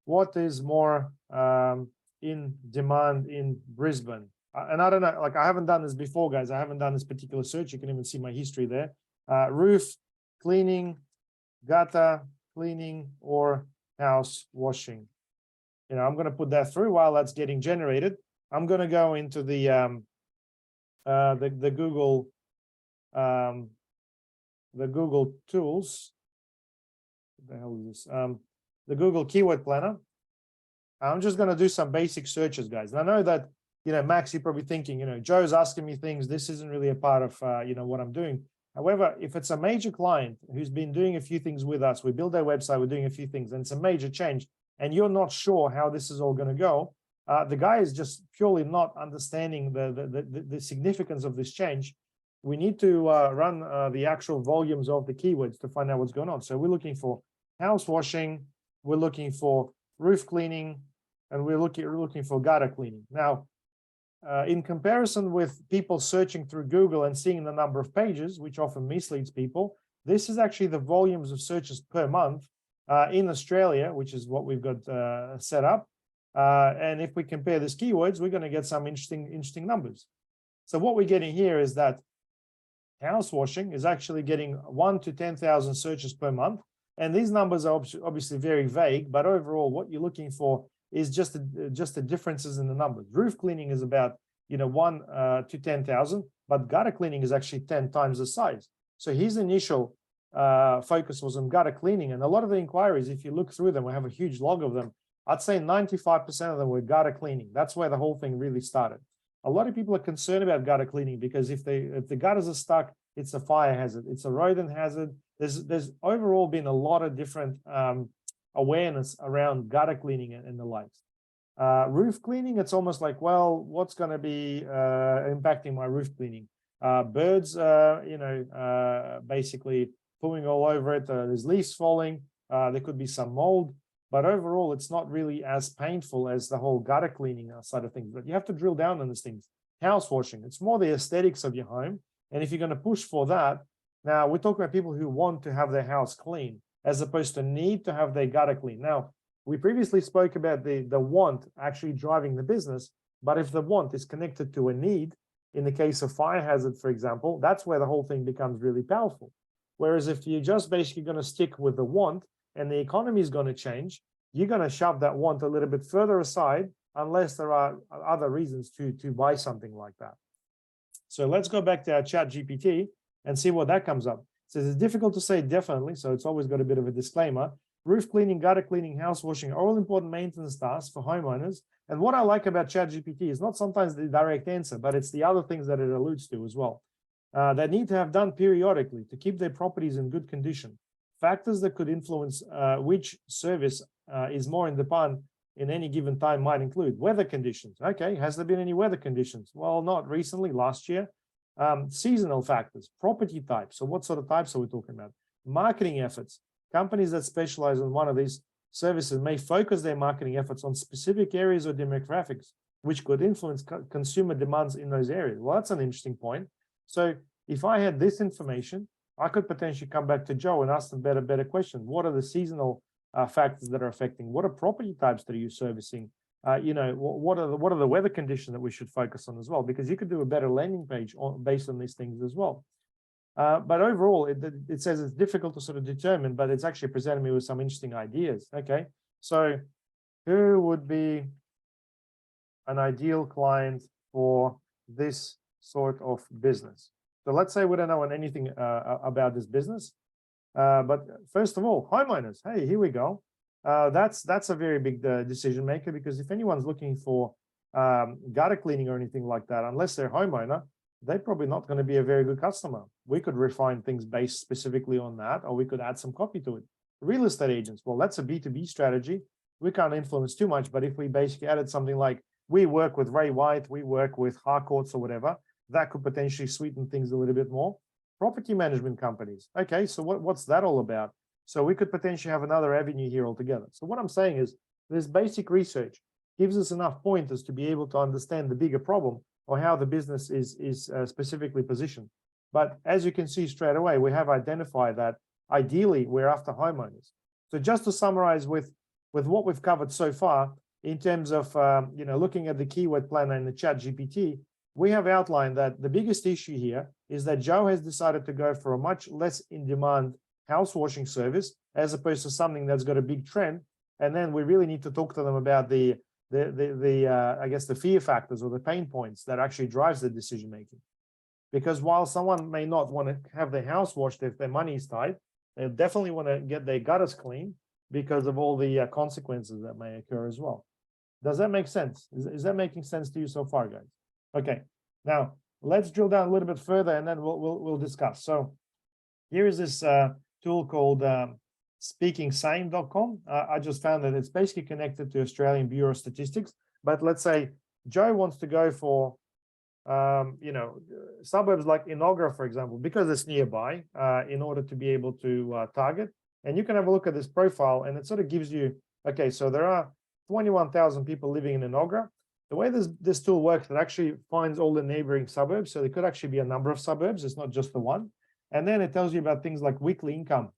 what is more in demand in Brisbane? And I don't know, like I haven't done this before, guys. I haven't done this particular search. You can even see my history there. Roof cleaning, gutter cleaning, or house washing. I'm going to put that through while that's getting generated. I'm going to go into the Google tools. What the hell is this? The Google Keyword Planner. I'm just going to do some basic searches, guys. And I know that, Max, you're probably thinking, Joe's asking me things. This isn't really a part of, what I'm doing. However, if it's a major client who's been doing a few things with us, we build their website, we're doing a few things, and it's a major change, and you're not sure how this is all going to go, the guy is just purely not understanding the significance of this change. We need to run the actual volumes of the keywords to find out what's going on. So we're looking for house washing, we're looking for roof cleaning, and we're looking for gutter cleaning. Now, in comparison with people searching through Google and seeing the number of pages, which often misleads people, this is actually the volumes of searches per month in Australia, which is what we've got set up. And if we compare these keywords, we're going to get some interesting numbers. So what we're getting here is that house washing is actually getting 1 to 10,000 searches per month. And these numbers are obviously very vague, but overall what you're looking for is just the differences in the numbers. Roof cleaning is about 1 to 10,000, but gutter cleaning is actually 10 times the size. So his initial focus was on gutter cleaning, and a lot of the inquiries, if you look through them, we have a huge log of them. I'd say 95% of them were gutter cleaning. That's where the whole thing really started. A lot of people are concerned about gutter cleaning because if the gutters are stuck, it's a fire hazard, it's a rodent hazard. There's overall been a lot of different awareness around gutter cleaning and the likes. Roof cleaning, it's almost like, well, what's going to be impacting my roof cleaning? Birds, basically pooing all over it. There's leaves falling. There could be some mold. But overall, it's not really as painful as the whole gutter cleaning side of things. But you have to drill down on these things. House washing, it's more the aesthetics of your home. And if you're going to push for that, now we're talking about people who want to have their house clean, as opposed to need to have their gutter clean. Now, we previously spoke about the want actually driving the business, but if the want is connected to a need, in the case of fire hazard, for example, that's where the whole thing becomes really powerful. Whereas if you're just basically going to stick with the want and the economy is going to change, you're going to shove that want a little bit further aside, unless there are other reasons to buy something like that. So let's go back to our ChatGPT and see what that comes up. It says it's difficult to say definitely, so it's always got a bit of a disclaimer. Roof cleaning, gutter cleaning, house washing are all important maintenance tasks for homeowners. And what I like about ChatGPT is not sometimes the direct answer, but it's the other things that it alludes to as well. That need to have done periodically to keep their properties in good condition. Factors that could influence which service is more in demand in any given time might include weather conditions. Okay, has there been any weather conditions? Well, not recently, last year. Seasonal factors, property types. So what sort of types are we talking about? Marketing efforts. Companies that specialize in one of these services may focus their marketing efforts on specific areas or demographics, which could influence consumer demands in those areas. Well, that's an interesting point. So if I had this information, I could potentially come back to Joe and ask them better question. What are the seasonal factors that are affecting? What are property types that are you servicing? What are the weather conditions that we should focus on as well? Because you could do a better landing page based on these things as well. But overall, it says it's difficult to sort of determine, but it's actually presented me with some interesting ideas. Okay, so who would be an ideal client for this sort of business? So let's say we don't know anything about this business. But first of all, homeowners. Hey, here we go. that's a very big decision maker, because if anyone's looking for gutter cleaning or anything like that, unless they're homeowner, they're probably not going to be a very good customer. We could refine things based specifically on that, or we could add some copy to it. Real estate agents, well, that's a B2B strategy. We can't influence too much, but if we basically added something like, we work with Ray White, we work with Harcourts or whatever, that could potentially sweeten things a little bit more. Property management companies. Okay, so what's that all about? So we could potentially have another avenue here altogether. So what I'm saying is, this basic research gives us enough pointers to be able to understand the bigger problem, or how the business is specifically positioned. But as you can see straight away, we have identified that ideally we're after homeowners. So just to summarize with what we've covered so far, in terms of looking at the keyword planner in the chat GPT, we have outlined that the biggest issue here is that Joe has decided to go for a much less in-demand house washing service, as opposed to something that's got a big trend. And then we really need to talk to them about the I guess the fear factors or the pain points that actually drives the decision making. Because while someone may not want to have their house washed if their money is tight, they definitely want to get their gutters clean because of all the consequences that may occur as well. Does that make sense? Is that making sense to you so far, guys? Okay, now let's drill down a little bit further, and then we'll discuss. So here is this tool called speakingsane.com. I just found that it's basically connected to Australian Bureau of Statistics. But let's say Joe wants to go for suburbs like Inogra, for example, because it's nearby, in order to be able to target. And you can have a look at this profile, and it sort of gives you, okay, so there are 21,000 people living in Inogra. The way this tool works, it actually finds all the neighboring suburbs. So there could actually be a number of suburbs. It's not just the one. And then it tells you about things like weekly income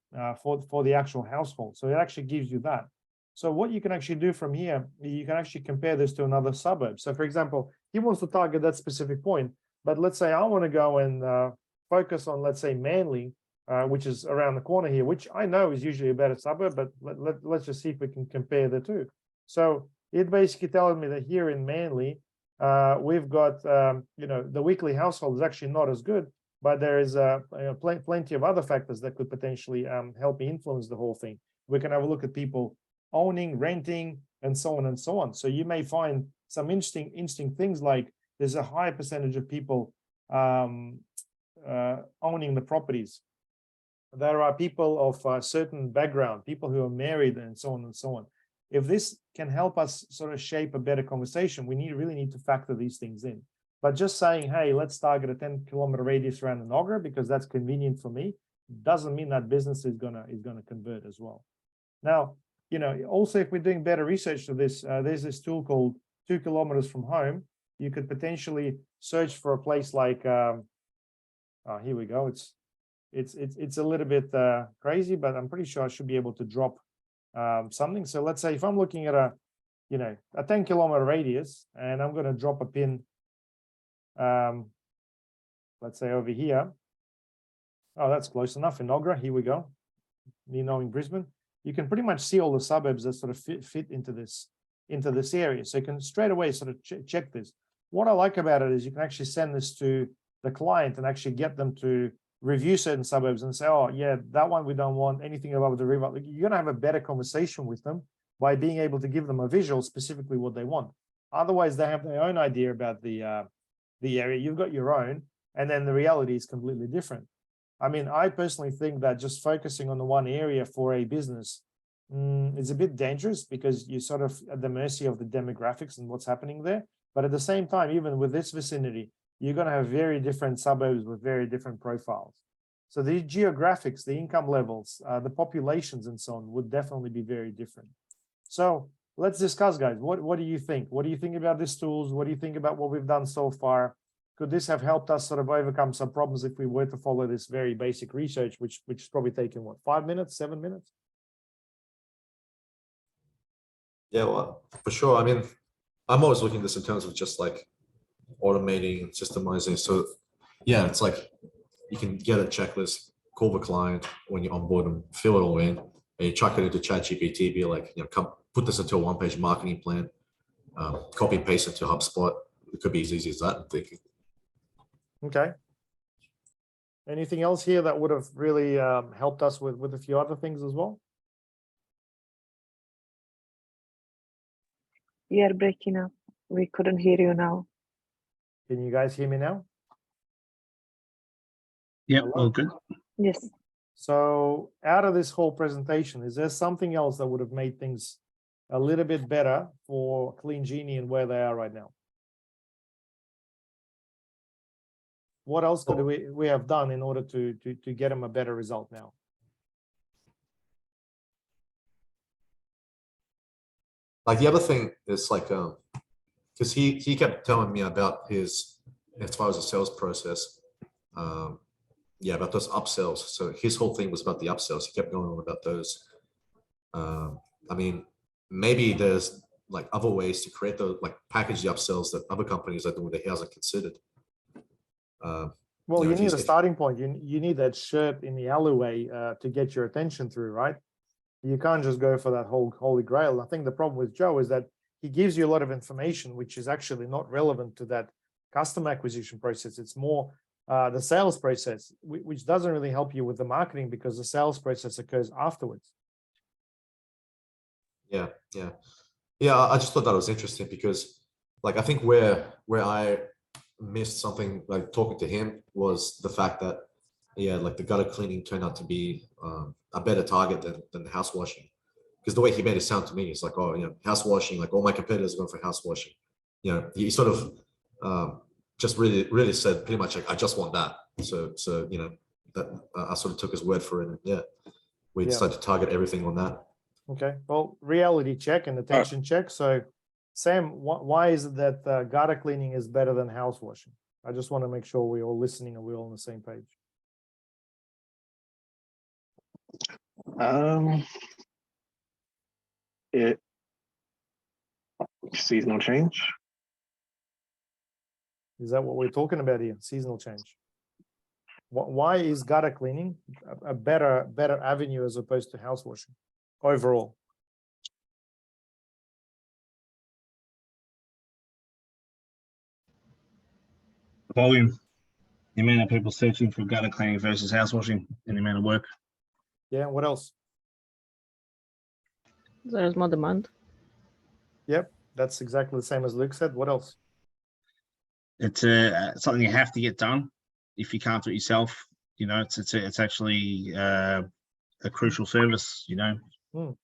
for the actual household. So it actually gives you that. So what you can actually do from here, you can actually compare this to another suburb. So for example, he wants to target that specific point, but let's say I want to go and focus on, let's say, Manly, which is around the corner here, which I know is usually a better suburb, but let's just see if we can compare the two. So it basically tells me that here in Manly, we've got, the weekly household is actually not as good, but there is plenty of other factors that could potentially help me influence the whole thing. We can have a look at people owning, renting, and so on and so on. So you may find some interesting things, like there's a higher percentage of people owning the properties. There are people of a certain background, people who are married, and so on and so on. If this can help us sort of shape a better conversation, we really need to factor these things in. But just saying, hey, let's target a 10-kilometer radius around Inogra because that's convenient for me, doesn't mean that business is gonna convert as well. Now, also, if we're doing better research to this, there's this tool called 2 kilometers from home. You could potentially search for a place like, here we go. It's a little bit crazy, but I'm pretty sure I should be able to drop something. So let's say if I'm looking at a 10-kilometer radius, and I'm going to drop a pin, let's say over here. Oh, that's close enough. Inogra, here we go. Me knowing Brisbane, you can pretty much see all the suburbs that sort of fit into this area. So you can straight away sort of check this. What I like about it is you can actually send this to the client and actually get them to review certain suburbs and say, oh yeah, that one we don't want, anything above the river. You're going to have a better conversation with them by being able to give them a visual, specifically what they want. Otherwise, they have their own idea about the area. You've got your own, and then the reality is completely different. I mean, I personally think that just focusing on the one area for a business is a bit dangerous, because you're sort of at the mercy of the demographics and what's happening there. But at the same time, even with this vicinity, you're going to have very different suburbs with very different profiles. So the geographics, the income levels, the populations and so on would definitely be very different. So let's discuss, guys. What do you think? What do you think about these tools? What do you think about what we've done so far? Could this have helped us sort of overcome some problems if we were to follow this very basic research, which is probably taking, what, 5 minutes, 7 minutes? Yeah, well, for sure. I mean, I'm always looking at this in terms of just like automating, systemizing. So yeah, it's like you can get a checklist, call the client when you onboard them, fill it all in, and you chuck it into ChatGPT, be like, come put this into a one-page marketing plan, copy and paste it to HubSpot. It could be as easy as that, I'm thinking. Okay. Anything else here that would have really helped us with a few other things as well? You're breaking up. We couldn't hear you now. Can you guys hear me now? Yep, Hello? all good. Yes. So out of this whole presentation, is there something else that would have made things a little bit better for Clean Genie and where they are right now? What else could we have done in order to get them a better result now? Like the other thing is like, because he kept telling me about his, as far as the sales process, yeah, about those upsells. So his whole thing was about the upsells. He kept going on about those. I mean, maybe there's like other ways to create those, like package the upsells that other companies are doing that he hasn't considered. Well, You know, you if need he's- a starting point. You need that shirt in the alleyway to get your attention through, right? You can't just go for that whole holy grail. I think the problem with Joe is that he gives you a lot of information, which is actually not relevant to that customer acquisition process. It's more the sales process, which doesn't really help you with the marketing because the sales process occurs afterwards. Yeah, yeah, yeah. I just thought that was interesting because, like, I think where I missed something, like talking to him, was the fact that, yeah, like the gutter cleaning turned out to be a better target than the house washing. Because the way he made it sound to me, it's like, oh, you know, house washing, like all my competitors are going for house washing. You know, he sort of just really said pretty much like, I just want that. So you know, that I sort of took his word for it. And yeah, we Yeah. decided to target everything on that. Okay, well, reality check and attention check. So, Sam, why is it that gutter cleaning is better than house washing? I just want to make sure we're all listening and we're all on the same page. It seasonal change. Is that what we're talking about here? Seasonal change. Why is gutter cleaning a better avenue as opposed to house washing overall? Volume, the amount of people searching for gutter cleaning versus house washing, and the amount of work. Yeah, what else? There's more demand. Yep, that's exactly the same as Luke said. What else? It's something you have to get done. If you can't do it yourself, you know, it's actually a crucial service. You know,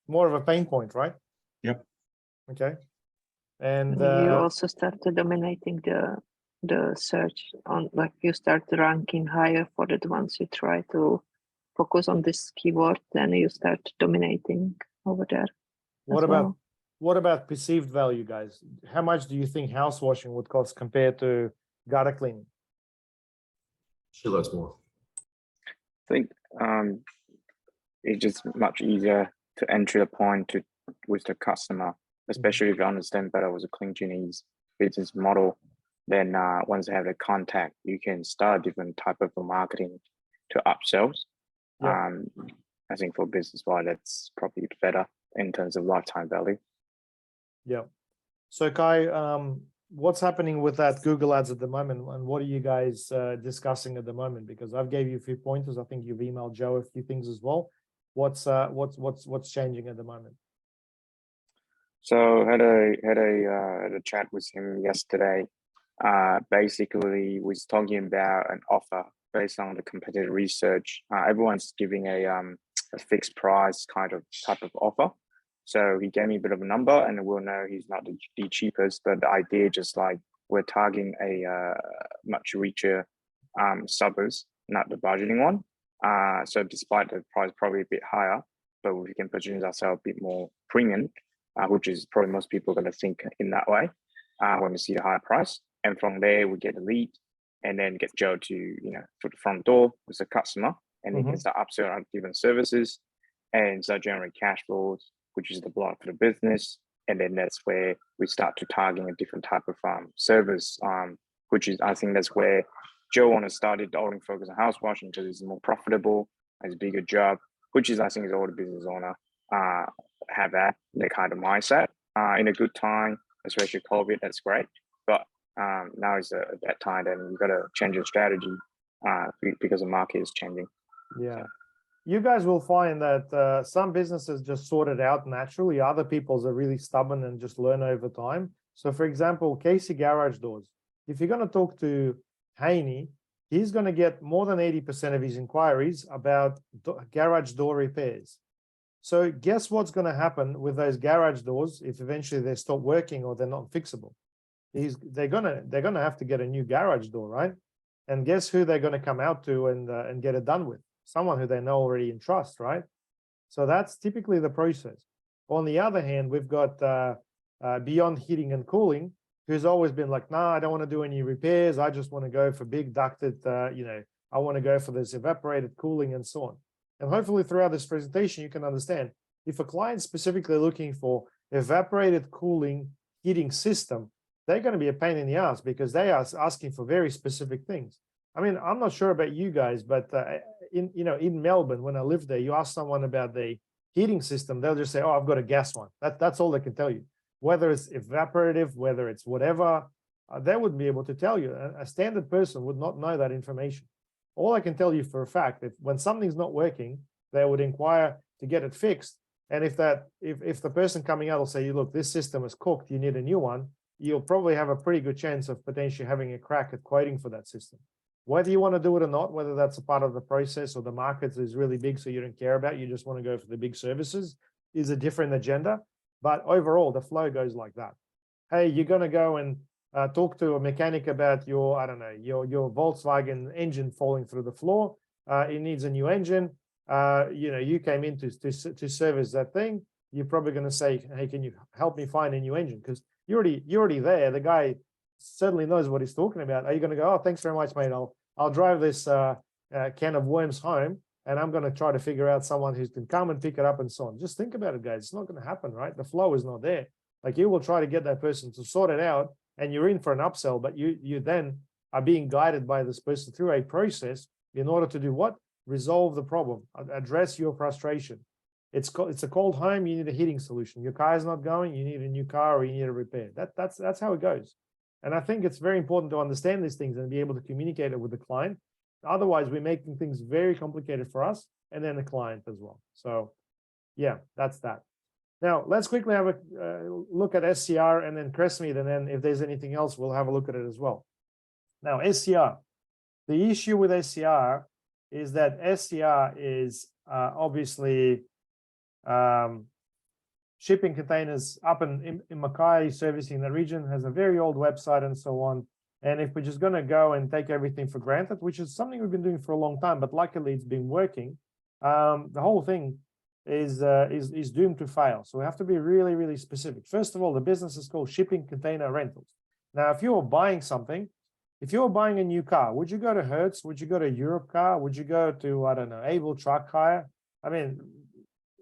More of a pain point, right? Yep. Okay. And You also started dominating the search on, like you start ranking higher for the ones you try to focus on this keyword, then you start dominating over there. what about perceived value, guys? How much do you think house washing would cost compared to gutter cleaning? Shitloads more. I think it's just much easier to enter the point with the customer, especially if you understand better with the Clean Genie's business model. Then once they have the contact, you can start different type of marketing to upsells. Yeah. I think for business wise, that's probably better in terms of lifetime value. Yeah. So Kai, what's happening with that Google Ads at the moment, and what are you guys discussing at the moment? Because I've gave you a few pointers. I think you've emailed Joe a few things as well. What's changing at the moment? So had a chat with him yesterday. Basically, was talking about an offer based on the competitive research. Everyone's giving a fixed price type of offer. So he gave me a bit of a number, and we'll know he's not the cheapest. But the idea, just like we're targeting a much richer suburbs, not the budgeting one. So despite the price probably a bit higher, but we can position ourselves a bit more premium, which is probably most people are going to think in that way when we see the higher price. And from there, we get a lead, and then get Joe to to the front door with the customer, and he can start upselling on different services, and start generating cash flows, which is the block for the business. And then that's where we start to target a different type of service, which is, I think that's where Joe want to start it, only focus on house washing because it's more profitable, has a bigger job, which is, I think, is all the business owner have that kind of mindset in a good time, especially COVID. That's great, but now is a bad time, and you've got to change your strategy because the market is changing. Yeah. you guys will find that some businesses just sort it out naturally. Other people's are really stubborn and just learn over time. So for example, Casey Garage Doors, if you're going to talk to Haney, he's going to get more than 80% of his inquiries about garage door repairs. So guess what's going to happen with those garage doors if eventually they stop working or they're not fixable? They're gonna have to get a new garage door, right? And guess who they're going to come out to and get it done with? Someone who they know already and trust, right? So that's typically the process. On the other hand, we've got Beyond Heating and Cooling, who's always been like, nah, I don't want to do any repairs. I just want to go for big ducted, I want to go for this evaporated cooling and so on. And hopefully throughout this presentation, you can understand if a client's specifically looking for evaporated cooling heating system, they're going to be a pain in the ass because they are asking for very specific things. I mean, I'm not sure about you guys, but in Melbourne, when I lived there, you ask someone about the heating system, they'll just say, oh, I've got a gas one. That's all they can tell you. Whether it's evaporative, whether it's whatever, they wouldn't be able to tell you. A standard person would not know that information. All I can tell you for a fact that when something's not working, they would inquire to get it fixed. And if the person coming out will say, look, this system is cooked, you need a new one, you'll probably have a pretty good chance of potentially having a crack at quoting for that system. Whether you want to do it or not, whether that's a part of the process or the market is really big, so you don't care about, you just want to go for the big services, is a different agenda. But overall, the flow goes like that. Hey, you're going to go and talk to a mechanic about your, I don't know, your Volkswagen engine falling through the floor. It needs a new engine. You came in to service that thing. You're probably going to say, hey, can you help me find a new engine? Because you're already there. The guy certainly knows what he's talking about. Are you going to go, oh, thanks very much, mate. I'll drive this can of worms home, and I'm going to try to figure out someone who can come and pick it up and so on. Just think about it, guys. It's not going to happen, right? The flow is not there. Like, you will try to get that person to sort it out, and you're in for an upsell, but you then are being guided by this person through a process in order to do what? Resolve the problem, address your frustration. It's a cold home, you need a heating solution. Your car is not going, you need a new car or you need a repair. That's how it goes. And I think it's very important to understand these things and be able to communicate it with the client. Otherwise, we're making things very complicated for us and then the client as well. So yeah, that's that. Now, let's quickly have a look at SCR and then Crestmead, and then if there's anything else, we'll have a look at it as well. Now, SCR. The issue with SCR is that SCR is obviously shipping containers up in Mackay, servicing the region, has a very old website and so on. And if we're just going to go and take everything for granted, which is something we've been doing for a long time, but luckily it's been working, the whole thing is doomed to fail. So we have to be really, really specific. First of all, the business is called Shipping Container Rentals. Now, if you're buying something, if you're buying a new car, would you go to Hertz? Would you go to Europe Car? Would you go to, I don't know, Able Truck Hire? I mean,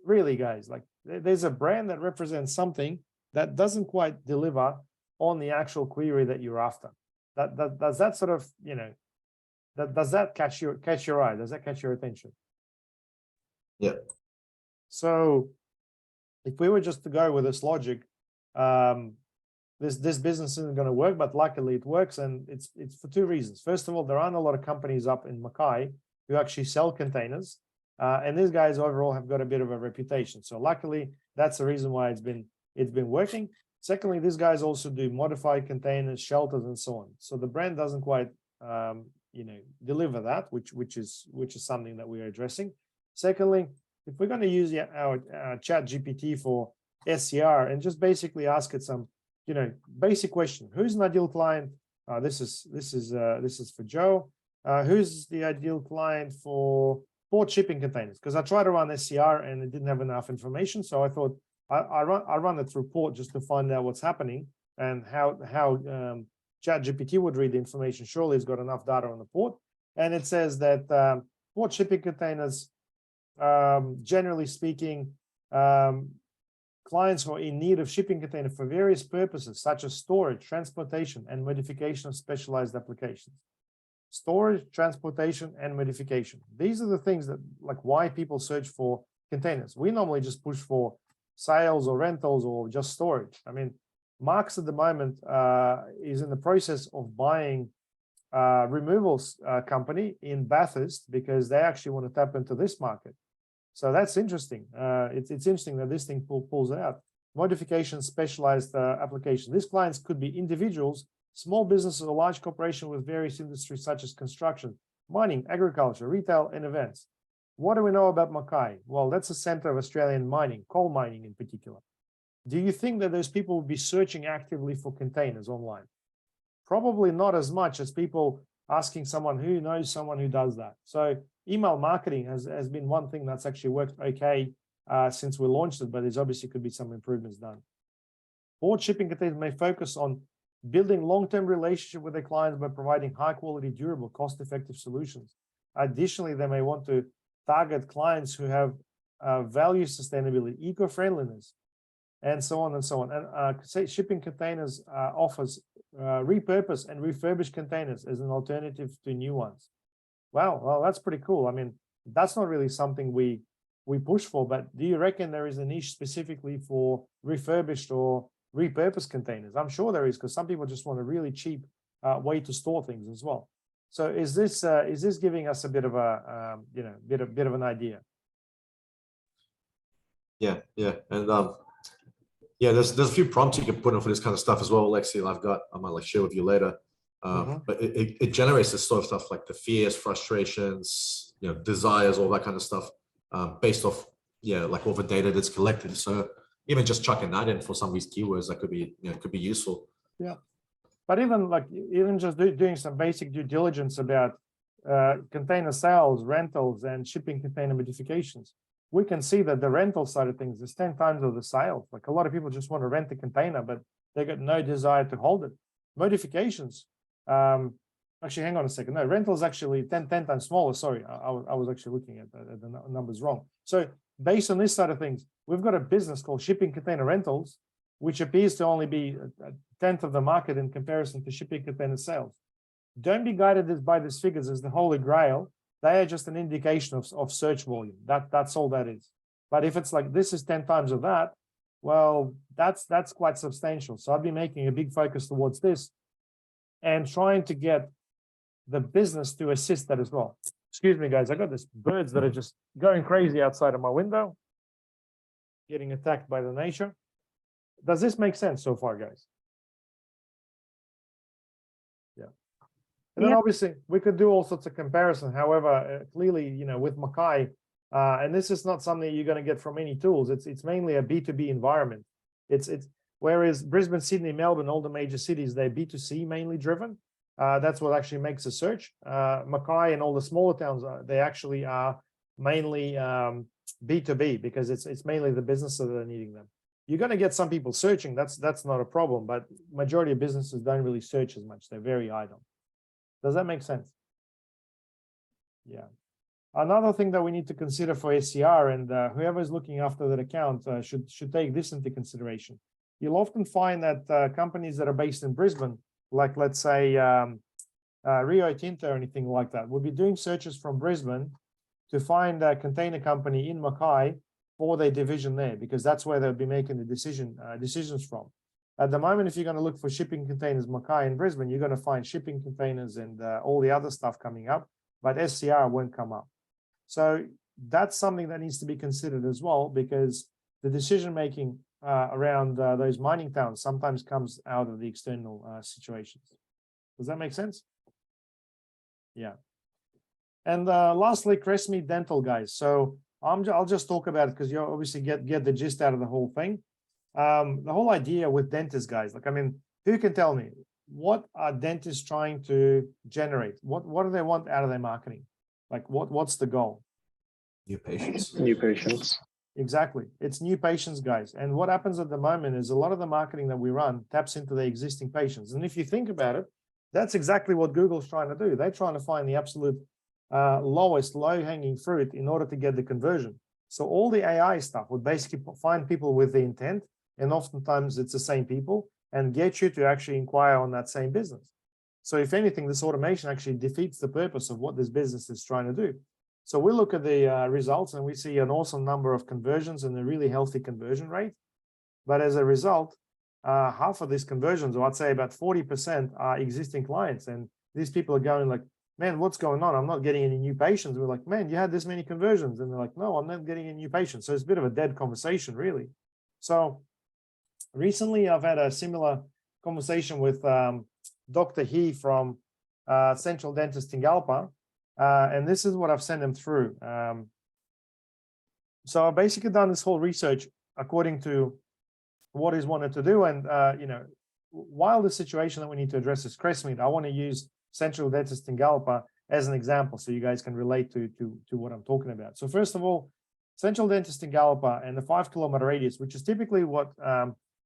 really, guys, like, there's a brand that represents something that doesn't quite deliver on the actual query that you're after. Does that sort of, does that catch your eye? Does that catch your attention? Yeah. So if we were just to go with this logic, this business isn't going to work, but luckily it works, and it's for two reasons. First of all, there aren't a lot of companies up in Mackay who actually sell containers, and these guys overall have got a bit of a reputation. So luckily, that's the reason why it's been working. Secondly, these guys also do modified containers, shelters, and so on. So the brand doesn't quite deliver that, which is something that we are addressing. Secondly, if we're going to use our chat GPT for SCR and just basically ask it some basic question: who's an ideal client? This is for Joe. Who's the ideal client for port shipping containers? Because I tried to run SCR and it didn't have enough information, so I thought I run it through port just to find out what's happening and how ChatGPT would read the information. Surely it's got enough data on the port, and it says that port shipping containers, generally speaking, clients who are in need of shipping container for various purposes, such as storage, transportation, and modification of specialized applications. Storage, transportation, and modification. These are the things that, like, why people search for containers. We normally just push for sales or rentals or just storage. I mean, Marks at the moment is in the process of buying removals company in Bathurst because they actually want to tap into this market. So that's interesting. It's interesting that this thing pulls it out. Modification specialized application. These clients could be individuals, small businesses, or large corporation with various industries such as construction, mining, agriculture, retail, and events. What do we know about Mackay? Well, that's the center of Australian mining, coal mining in particular. Do you think that those people will be searching actively for containers online? Probably not as much as people asking someone who knows someone who does that. So email marketing has been one thing that's actually worked okay since we launched it, but there's obviously could be some improvements done. Port shipping containers may focus on building long-term relationship with their clients by providing high-quality, durable, cost-effective solutions. Additionally, they may want to target clients who have value sustainability, eco-friendliness, and so on and so on. And say shipping containers offers repurpose and refurbished containers as an alternative to new ones. Wow, well, that's pretty cool. I mean, that's not really something we push for, but do you reckon there is a niche specifically for refurbished or repurposed containers? I'm sure there is, because some people just want a really cheap way to store things as well. So is this giving us a bit of a bit of an idea? Yeah, and yeah, there's a few prompts you can put in for this kind of stuff as well, Alexi. I might like share with you later. But it generates this sort of stuff like the fears, frustrations, desires, all that kind of stuff, based off like all the data that's collected. So even just chucking that in for some of these keywords, that could be useful. Yeah. But even just doing some basic due diligence about container sales, rentals, and shipping container modifications, we can see that the rental side of things is 10 times of the sales. Like a lot of people just want to rent a container, but they got no desire to hold it. Modifications, actually, hang on a second. No, rental is actually 10 times smaller. Sorry, I was actually looking at the numbers wrong. So based on this side of things, we've got a business called Shipping Container Rentals, which appears to only be a tenth of the market in comparison to shipping container sales. Don't be guided by these figures as the holy grail. They are just an indication of search volume. That's all that is. But if it's like this is 10 times of that, well, that's quite substantial. So I'd be making a big focus towards this and trying to get the business to assist that as well. Excuse me, guys. I got these birds that are just going crazy outside of my window, getting attacked by the nature. Does this make sense so far, guys? Yeah. And then obviously we could do all sorts of comparison. However, clearly, with Mackay, and this is not something you're going to get from any tools. It's mainly a B2B environment. It's whereas Brisbane, Sydney, Melbourne, all the major cities, they're B2C mainly driven. That's what actually makes a search. Mackay and all the smaller towns, they actually are mainly B2B because it's mainly the businesses that are needing them. You're going to get some people searching. That's not a problem, but majority of businesses don't really search as much. They're very idle. Does that make sense? Yeah. Another thing that we need to consider for SCR, and whoever is looking after that account should take this into consideration. You'll often find that companies that are based in Brisbane, like let's say Rio Tinto or anything like that, will be doing searches from Brisbane to find a container company in Mackay for their division there, because that's where they'll be making the decisions from. At the moment, if you're going to look for shipping containers Mackay in Brisbane, you're going to find shipping containers and all the other stuff coming up, but SCR won't come up. So that's something that needs to be considered as well, because the decision making around those mining towns sometimes comes out of the external situations. Does that make sense? Yeah. And lastly, Crestmead Dental, guys. So I'll just talk about it because you obviously get the gist out of the whole thing. The whole idea with dentists, guys, like, I mean, who can tell me what are dentists trying to generate? What do they want out of their marketing? Like, what's the goal? New patients. New patients. Exactly. It's new patients, guys. And what happens at the moment is a lot of the marketing that we run taps into the existing patients. And if you think about it, that's exactly what Google's trying to do. They're trying to find the absolute lowest low-hanging fruit in order to get the conversion. So all the AI stuff would basically find people with the intent, and oftentimes it's the same people, and get you to actually inquire on that same business. So if anything, this automation actually defeats the purpose of what this business is trying to do. So we look at the results and we see an awesome number of conversions and a really healthy conversion rate. But as a result, half of these conversions, or I'd say about 40%, are existing clients. And these people are going like, man, what's going on? I'm not getting any new patients. We're like, man, you had this many conversions. And they're like, no, I'm not getting any new patients. So it's a bit of a dead conversation, really. So recently I've had a similar conversation with Dr. He from Central Dentist in Galpa. And this is what I've sent him through. So I've basically done this whole research according to what he's wanted to do. And, you know, while the situation that we need to address is Crestmead, I want to use Central Dentist in Galpa as an example so you guys can relate to what I'm talking about. So first of all, Central Dentist in Galpa and the 5-kilometer radius, which is typically what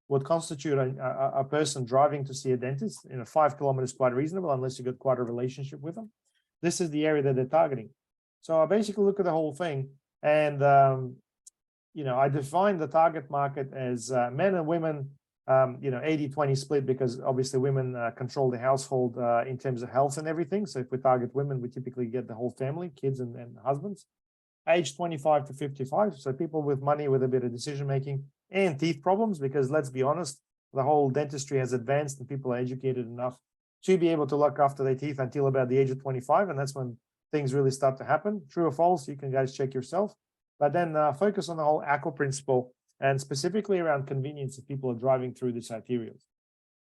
would constitute a person driving to see a dentist. 5 kilometers is quite reasonable unless you got quite a relationship with them. This is the area that they're targeting. So I basically look at the whole thing and, you know, I define the target market as men and women, you know, 80-20 split, because obviously women control the household in terms of health and everything. So if we target women, we typically get the whole family, kids and husbands. Age 25 to 55. So people with money, with a bit of decision-making and teeth problems, because let's be honest, the whole dentistry has advanced and people are educated enough to be able to look after their teeth until about the age of 25. And that's when things really start to happen. True or false, you can guys check yourself. But then focus on the whole ACO principle and specifically around convenience if people are driving through these arterials.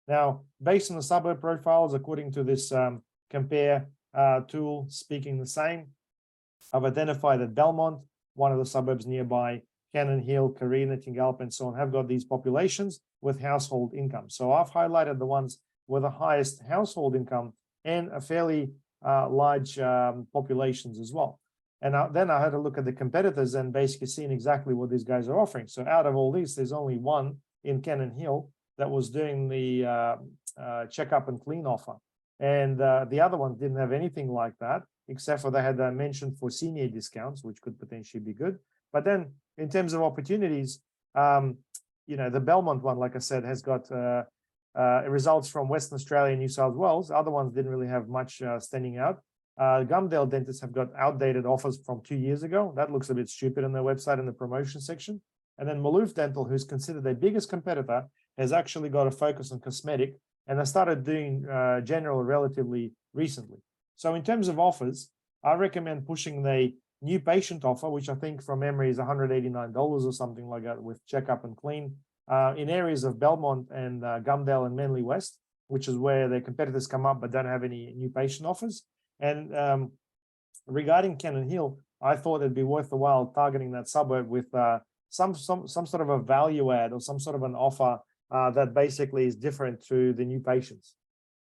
Now, based on the suburb profiles, according to this compare tool speaking the same, I've identified that Belmont, one of the suburbs nearby, Cannon Hill, Carina, Tingalpa, and so on, have got these populations with household income. So I've highlighted the ones with the highest household income and a fairly large populations as well. And then I had a look at the competitors and basically seeing exactly what these guys are offering. So out of all these, there's only one in Cannon Hill that was doing the checkup and clean offer. And the other ones didn't have anything like that, except for they had mentioned for senior discounts, which could potentially be good. But then in terms of opportunities, you know, the Belmont one, like I said, has got results from Western Australia and New South Wales. Other ones didn't really have much standing out. Gumdale dentists have got outdated offers from 2 years ago. That looks a bit stupid on their website in the promotion section. And then Maloof Dental, who's considered their biggest competitor, has actually got a focus on cosmetic, and they started doing general relatively recently. So in terms of offers, I recommend pushing the new patient offer, which I think from memory is $189 or something like that with checkup and clean, in areas of Belmont and Gumdale and Manly West, which is where their competitors come up but don't have any new patient offers. And regarding Cannon Hill, I thought it'd be worth the while targeting that suburb with some sort of a value add or some sort of an offer that basically is different to the new patients.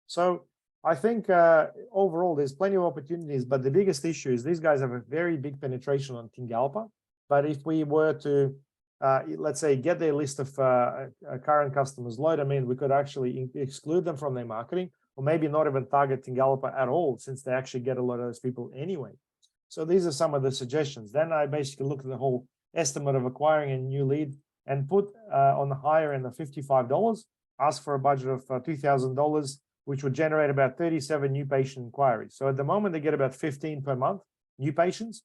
So I think overall there's plenty of opportunities, but the biggest issue is these guys have a very big penetration on Tingalpa. But if we were to, let's say, get their list of current customers load, I mean, we could actually exclude them from their marketing, or maybe not even target Tingalpa at all, since they actually get a lot of those people anyway. So these are some of the suggestions. Then I basically look at the whole estimate of acquiring a new lead and put on the higher end of $55, ask for a budget of $2,000, which would generate about 37 new patient inquiries. So at the moment, they get about 15 per month, new patients.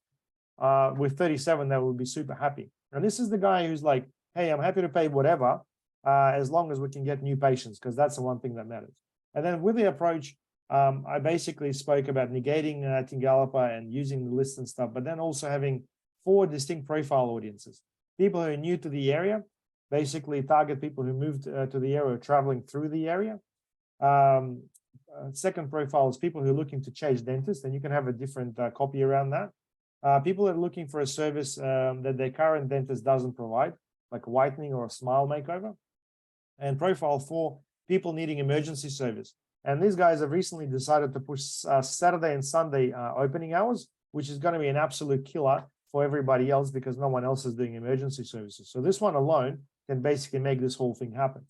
With 37, they would be super happy. And this is the guy who's like, hey, I'm happy to pay whatever, as long as we can get new patients, because that's the one thing that matters. And then with the approach, I basically spoke about negating Tingalpa and using the list and stuff, but then also having 4 distinct profile audiences. People who are new to the area, basically target people who moved to the area or traveling through the area. Second profile is people who are looking to change dentists, and you can have a different copy around that. People that are looking for a service that their current dentist doesn't provide, like whitening or a smile makeover. And profile 4, people needing emergency service. And these guys have recently decided to push Saturday and Sunday opening hours, which is going to be an absolute killer for everybody else because no one else is doing emergency services. So this one alone can basically make this whole thing happen.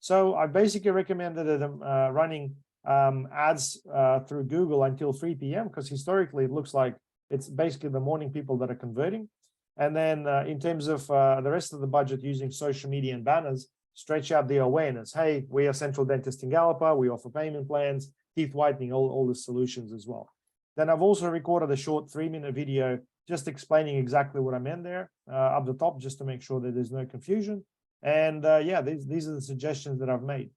So I basically recommended them running ads through Google until 3 p.m. because historically it looks like it's basically the morning people that are converting. And then in terms of the rest of the budget, using social media and banners, stretch out the awareness. Hey, we are Central Dentist in Galpa. We offer payment plans, teeth whitening, all the solutions as well. Then I've also recorded a short 3-minute video just explaining exactly what I meant there up the top, just to make sure that there's no confusion. And yeah, these are the suggestions that I've made.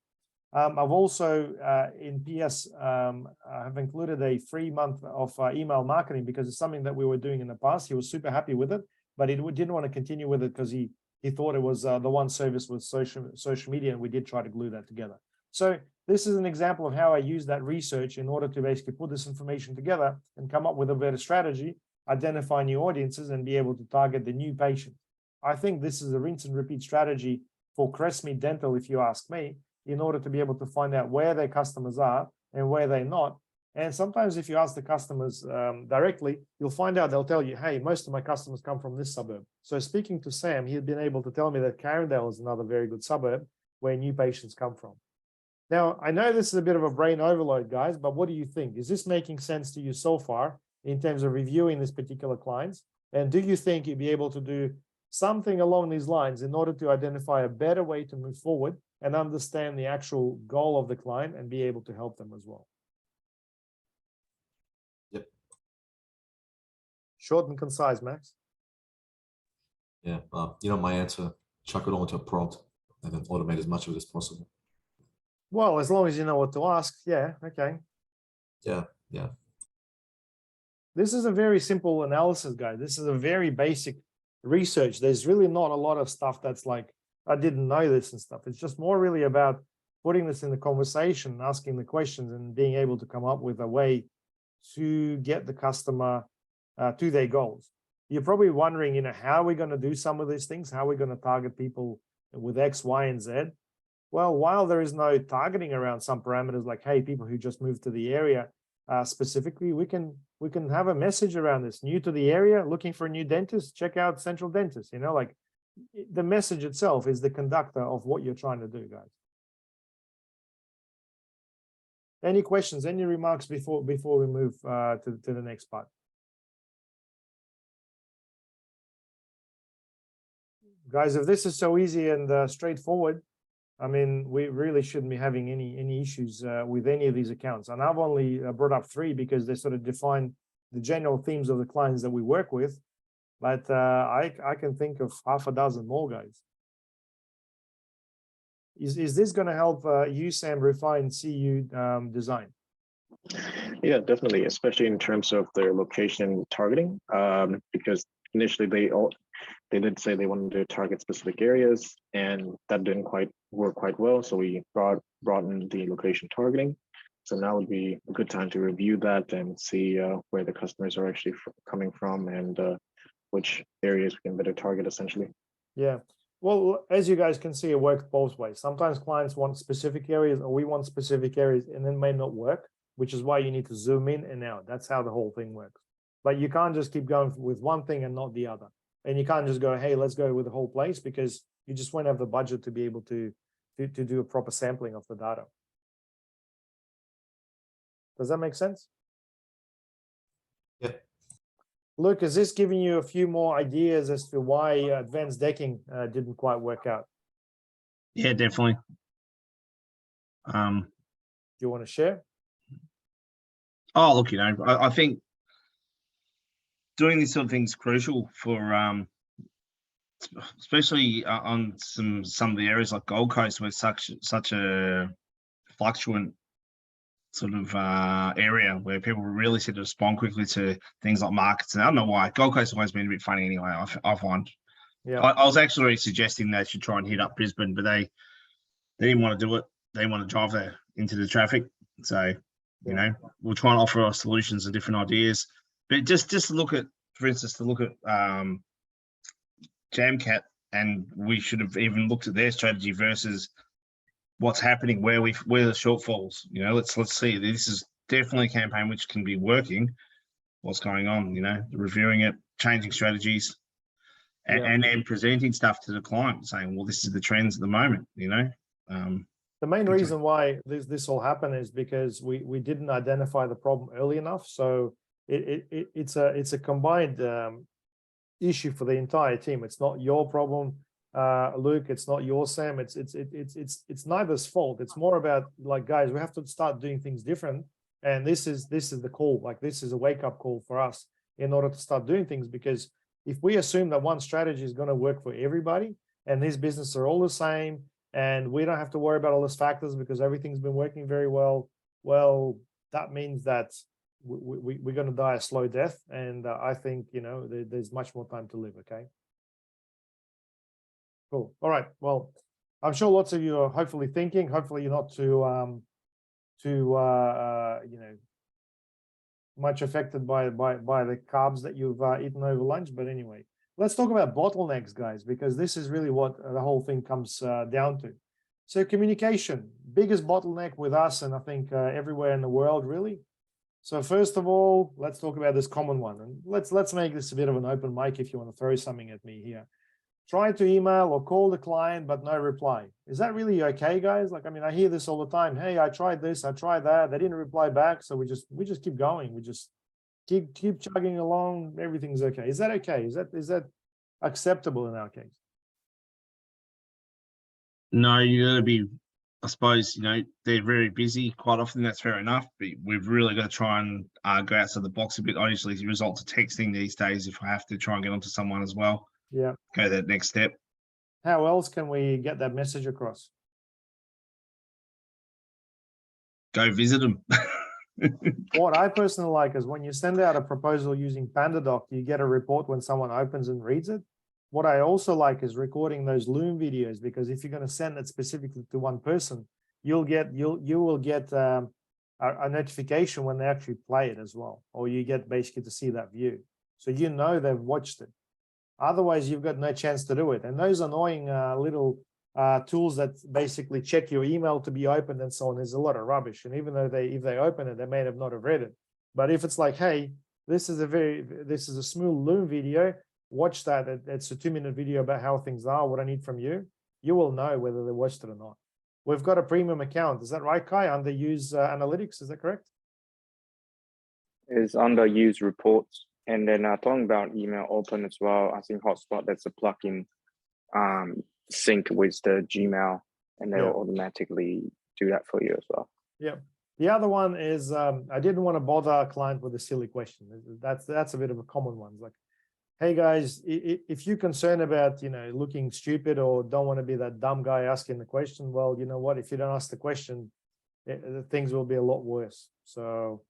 I've also in PS have included a free month of email marketing because it's something that we were doing in the past. He was super happy with it, but he didn't want to continue with it because he thought it was the one service with social media, and we did try to glue that together. So this is an example of how I use that research in order to basically put this information together and come up with a better strategy, identify new audiences, and be able to target the new patient. I think this is a rinse and repeat strategy for Crestmead Dental, if you ask me, in order to be able to find out where their customers are and where they're not. And sometimes if you ask the customers directly, you'll find out they'll tell you, hey, most of my customers come from this suburb. So speaking to Sam, he'd been able to tell me that Carindale is another very good suburb where new patients come from. Now, I know this is a bit of a brain overload, guys, but what do you think? Is this making sense to you so far in terms of reviewing this particular clients? And do you think you'd be able to do something along these lines in order to identify a better way to move forward and understand the actual goal of the client and be able to help them as well? Yep. Short and concise, Max. Yeah, my answer, chuck it all into a prompt and then automate as much of it as possible. Well, as long as you know what to ask. Yeah, okay. Yeah. This is a very simple analysis, guys. This is a very basic research. There's really not a lot of stuff that's like, I didn't know this and stuff. It's just more really about putting this in the conversation, asking the questions, and being able to come up with a way to get the customer to their goals. You're probably wondering, how are we going to do some of these things? How are we going to target people with X, Y, and Z? Well, while there is no targeting around some parameters like, hey, people who just moved to the area, specifically, we can have a message around this. New to the area, looking for a new dentist, check out Central Dentist. Like the message itself is the conductor of what you're trying to do, guys. Any questions, any remarks before we move to the next part? Guys, if this is so easy and straightforward, I mean, we really shouldn't be having any issues with any of these accounts. And I've only brought up 3 because they sort of define the general themes of the clients that we work with. But I can think of half a dozen more, guys. Is this going to help you, Sam, refine CU design? Yeah, definitely, especially in terms of their location targeting, because initially they did say they wanted to target specific areas, and that didn't quite work quite well. So we brought in the location targeting. So now would be a good time to review that and see where the customers are actually coming from and which areas we can better target, essentially. Yeah. Well, as you guys can see, it works both ways. Sometimes clients want specific areas, or we want specific areas, and it may not work, which is why you need to zoom in and out. That's how the whole thing works. But you can't just keep going with one thing and not the other. And you can't just go, hey, let's go with the whole place, because you just won't have the budget to be able to do a proper sampling of the data. Does that make sense? Yeah. Luke, is this giving you a few more ideas as to why advanced decking didn't quite work out? Yeah, definitely. Do you want to share? Oh, look, I think doing this sort of thing is crucial for, especially on some of the areas like Gold Coast, where such a fluctuant sort of area where people really seem to respond quickly to things like markets. And I don't know why. Gold Coast has always been a bit funny anyway, I find. Yeah. I was actually suggesting they should try and hit up Brisbane, but they didn't want to do it. They want to drive there into the traffic. So, we'll try and offer our solutions and different ideas. But just look at, for instance, Jamcat, and we should have even looked at their strategy versus what's happening, where the shortfalls. Let's see. This is definitely a campaign which can be working. What's going on? Reviewing it, changing strategies, and then presenting stuff to the client, saying, "Well, this is the trends at the moment." The main reason why this all happened is because we didn't identify the problem early enough. So it's a combined issue for the entire team. It's not your problem, Luke. It's not your Sam. It's neither's fault. It's more about, like, guys, we have to start doing things different. And this is the call. Like, this is a wake up call for us in order to start doing things. Because if we assume that one strategy is going to work for everybody, and these businesses are all the same, and we don't have to worry about all those factors because everything's been working very well, well, that means that we're going to die a slow death. And I think, you know, there's much more time to live. Okay. Cool. All right. Well, I'm sure lots of you are hopefully thinking, hopefully you're not too, you know, much affected by the carbs that you've eaten over lunch. But anyway, let's talk about bottlenecks, guys, because this is really what the whole thing comes down to. So communication, biggest bottleneck with us, and I think everywhere in the world, really. So first of all, let's talk about this common one, and let's make this a bit of an open mic if you want to throw something at me here. Try to email or call the client, but no reply. Is that really okay, guys? Like, I mean, I hear this all the time. Hey, I tried this, I tried that. They didn't reply back, so we just keep going. We just keep chugging along. Everything's okay. Is that okay? Is that acceptable in our case? No, you got to be, I suppose, you know, they're very busy quite often. That's fair enough. But we've really got to try and go outside the box a bit. I usually resort to texting these days if I have to try and get onto someone as well. Yeah. Go that next step. How else can we get that message across? Go visit them. What I personally like is when you send out a proposal using PandaDoc, you get a report when someone opens and reads it. What I also like is recording those Loom videos, because if you're going to send it specifically to one person, you will get a notification when they actually play it as well, or you get basically to see that view, so you know they've watched it. Otherwise, you've got no chance to do it. And those annoying little tools that basically check your email to be opened and so on is a lot of rubbish. And even though if they open it, they may have not have read it. But if it's like, hey, this is a smooth Loom video, watch that. It's a 2-minute video about how things are, what I need from you. You will know whether they watched it or not. We've got a premium account. Is that right, Kai? Under YEWS Analytics, is that correct? Is under use reports. And then talking about email open as well, I think Hotspot, that's a plugin sync with the Gmail, and they'll automatically do that for you as well. Yeah. The other one is I didn't want to bother a client with a silly question. That's a bit of a common one. It's like, hey guys, if you're concerned about, you know, looking stupid or don't want to be that dumb guy asking the question, well, you know what? If you don't ask the question, things will be a lot worse. So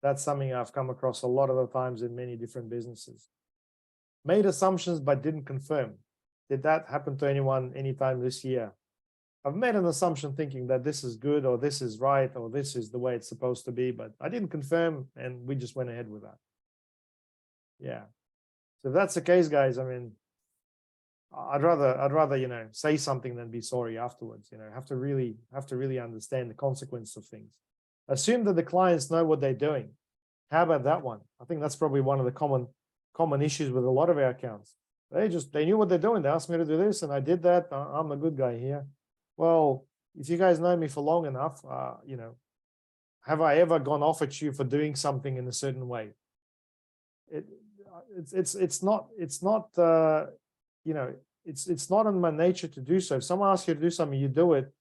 that's something I've come across a lot of the times in many different businesses. Made assumptions but didn't confirm. Did that happen to anyone anytime this year? I've made an assumption thinking that this is good or this is right or this is the way it's supposed to be, but I didn't confirm and we just went ahead with that. Yeah. So if that's the case, guys, I mean, I'd rather, you know, say something than be sorry afterwards. You know, have to really understand the consequence of things. Assume that the clients know what they're doing. How about that one? I think that's probably one of the common issues with a lot of our accounts. They knew what they're doing. They asked me to do this and I did that. I'm the good guy here. Well, if you guys know me for long enough, you know, have I ever gone off at you for doing something in a certain way? It's not you know, it's not in my nature to do so. If someone asks you to do something, you do it.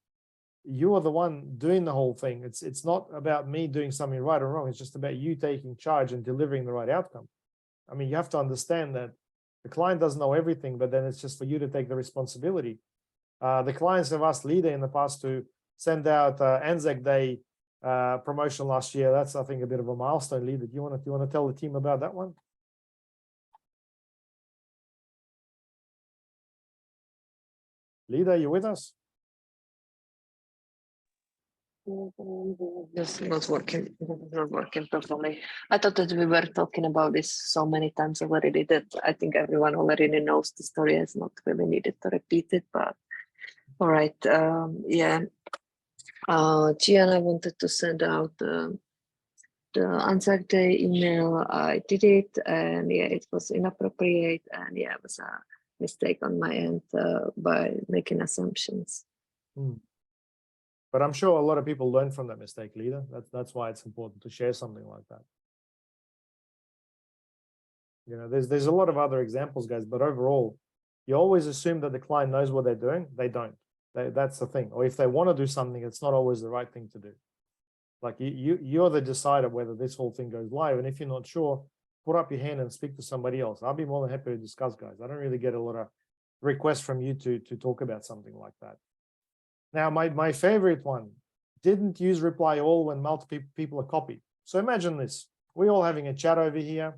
You are the one doing the whole thing. It's not about me doing something right or wrong. It's just about you taking charge and delivering the right outcome. I mean, you have to understand that the client doesn't know everything, but then it's just for you to take the responsibility. The clients have asked Leader in the past to send out Anzac Day promotion last year. That's, I think, a bit of a milestone. Leader, do you want to tell the team about that one? Leader, are you with us? It's not working properly. I thought that we were talking about this so many times already that I think everyone already knows the story. It's not really needed to repeat it, but all right. Yeah. Gian, I wanted to send out the Anzac Day email. I did it, and yeah, it was inappropriate, and yeah, it was a mistake on my end by making assumptions. But I'm sure a lot of people learn from that mistake, Leader. That's why it's important to share something like that. You know, there's a lot of other examples, guys, but overall, you always assume that the client knows what they're doing. They don't. That's the thing. Or if they want to do something, it's not always the right thing to do. Like you're the decider whether this whole thing goes live. And if you're not sure, put up your hand and speak to somebody else. I'll be more than happy to discuss, guys. I don't really get a lot of requests from you to talk about something like that. Now, my favorite one, didn't use reply all when multiple people are copied. So imagine this, we all having a chat over here,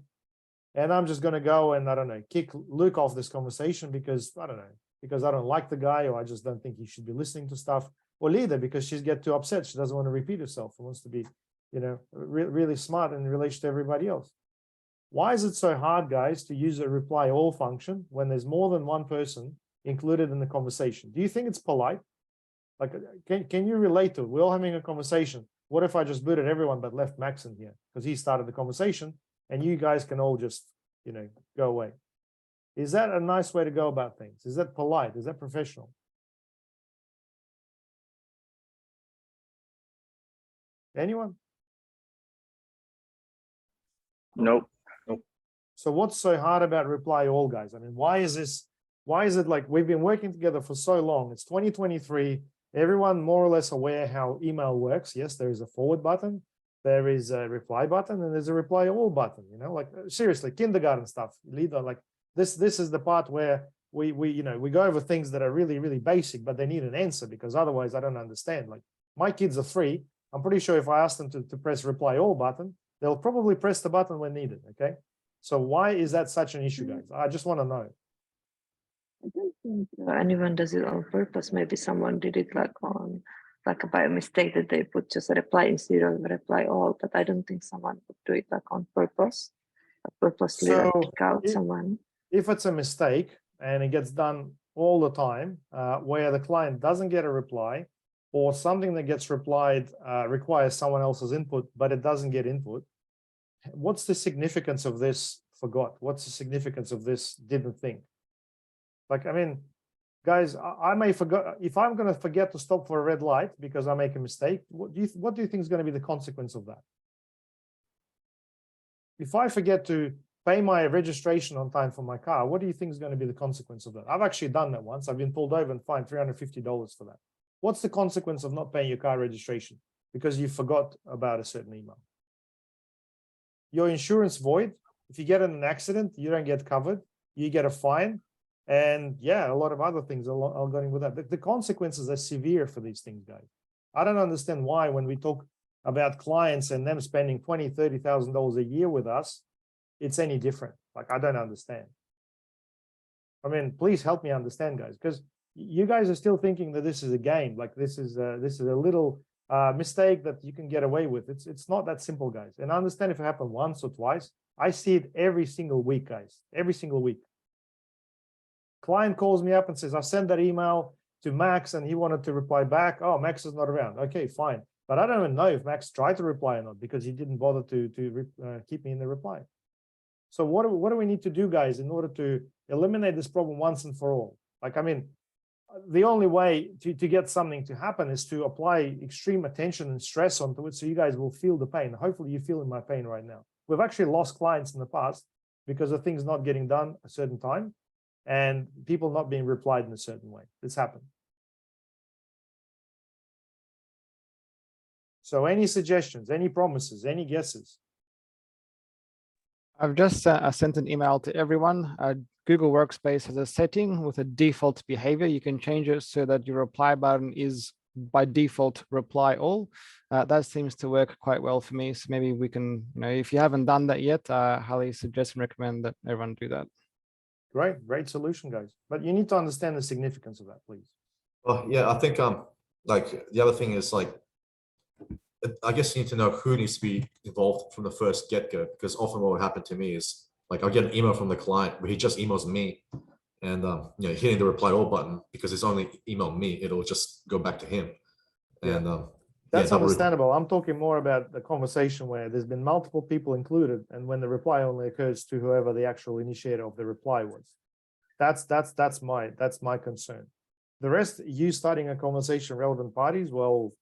and I'm just going to go and, I don't know, kick Luke off this conversation because, I don't know, because I don't like the guy, or I just don't think he should be listening to stuff, or Lida because she's get too upset. She doesn't want to repeat herself and wants to be, you know, really smart in relation to everybody else. Why is it so hard, guys, to use a reply all function when there's more than one person included in the conversation? Do you think it's polite? Like, can you relate to it? We're all having a conversation. What if I just booted everyone but left Max in here because he started the conversation, and you guys can all just, you know, go away? Is that a nice way to go about things? Is that polite? Is that professional? Anyone? Nope. So what's so hard about reply all, guys? I mean, why is this? Why is it like we've been working together for so long? It's 2023. Everyone more or less aware how email works. Yes, there is a forward button, there is a reply button, and there's a reply all button. You know, like seriously, kindergarten stuff. Leader, like this is the part where we you know, we go over things that are really basic, but they need an answer because otherwise I don't understand. Like my kids are 3. I'm pretty sure if I ask them to press reply all button, they'll probably press the button when needed. Okay. So why is that such an issue, guys? I just want to know. I don't think anyone does it on purpose. Maybe someone did it like by mistake that they put just a reply instead of reply all, but I don't think someone would do it like on purpose, purposely like So kick out someone. If it's a mistake and it gets done all the time, where the client doesn't get a reply, or something that gets replied requires someone else's input, but it doesn't get input, what's the significance of this forgot? What's the significance of this didn't think? Like, I mean, guys, I may forget, if I'm going to forget to stop for a red light because I make a mistake, what do you think is going to be the consequence of that? If I forget to pay my registration on time for my car, what do you think is going to be the consequence of that? I've actually done that once. I've been pulled over and fined $350 for that. What's the consequence of not paying your car registration because you forgot about a certain email? Your insurance void. If you get in an accident, you don't get covered. You get a fine. And yeah, a lot of other things are going with that. The consequences are severe for these things, guys. I don't understand why when we talk about clients and them spending $20,000, $30,000 a year with us, it's any different. Like, I don't understand. I mean, please help me understand, guys, because you guys are still thinking that this is a game. Like this is a little mistake that you can get away with. It's not that simple, guys. And I understand if it happened once or twice. I see it every single week, guys. Every single week. Client calls me up and says, I sent that email to Max and he wanted to reply back. Oh, Max is not around. Okay, fine. But I don't even know if Max tried to reply or not because he didn't bother to keep me in the reply. So what do we need to do, guys, in order to eliminate this problem once and for all? Like, I mean, the only way to get something to happen is to apply extreme attention and stress onto it so you guys will feel the pain. Hopefully you're feeling my pain right now. We've actually lost clients in the past because of things not getting done a certain time and people not being replied in a certain way. It's happened. So any suggestions, any promises, any guesses? I've just sent an email to everyone. Google Workspace has a setting with a default behavior. You can change it so that your reply button is by default reply all. That seems to work quite well for me. So maybe we can, you know, if you haven't done that yet, highly suggest and recommend that everyone do that. Great solution, guys. But you need to understand the significance of that, please. Well, yeah, I think like the other thing is like, I guess you need to know who needs to be involved from the first get-go, because often what would happen to me is like I'll get an email from the client where he just emails me and you know, hitting the reply all button because it's only emailed me, it'll just go back to him. And that's understandable. I'm talking more about the conversation where there's been multiple people included and when the reply only occurs to whoever the actual initiator of the reply was. That's my concern. The rest, you starting a conversation, relevant parties, well,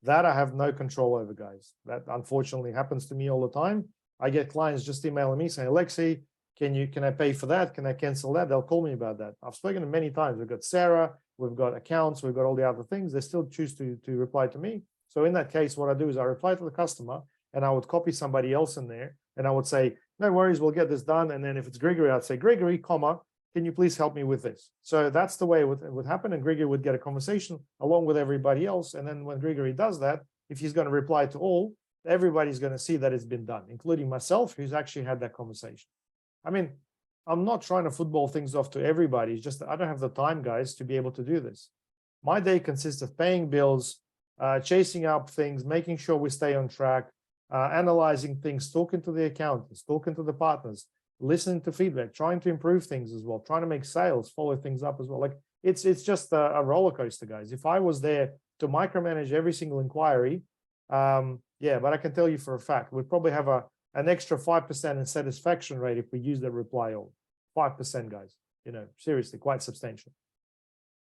that I have no control over, guys. That unfortunately happens to me all the time. I get clients just emailing me saying, Alexei, can I pay for that? Can I cancel that? They'll call me about that. I've spoken to many times. We've got Sarah, we've got accounts, we've got all the other things. They still choose to reply to me. So in that case, what I do is I reply to the customer and I would copy somebody else in there and I would say, no worries, we'll get this done. And then if it's Gregory, I'd say, Gregory, comma, can you please help me with this? So that's the way it would happen. And Grigory would get a conversation along with everybody else. And then when Grigory does that, if he's going to reply to all, everybody's going to see that it's been done, including myself, who's actually had that conversation. I mean, I'm not trying to football things off to everybody. It's just that I don't have the time, guys, to be able to do this. My day consists of paying bills, chasing up things, making sure we stay on track, analyzing things, talking to the accountants, talking to the partners, listening to feedback, trying to improve things as well, trying to make sales, follow things up as well. Like it's just a roller coaster, guys. If I was there to micromanage every single inquiry, yeah, but I can tell you for a fact, we'd probably have an extra 5% in satisfaction rate if we use the reply all. 5%, guys, you know, seriously, quite substantial.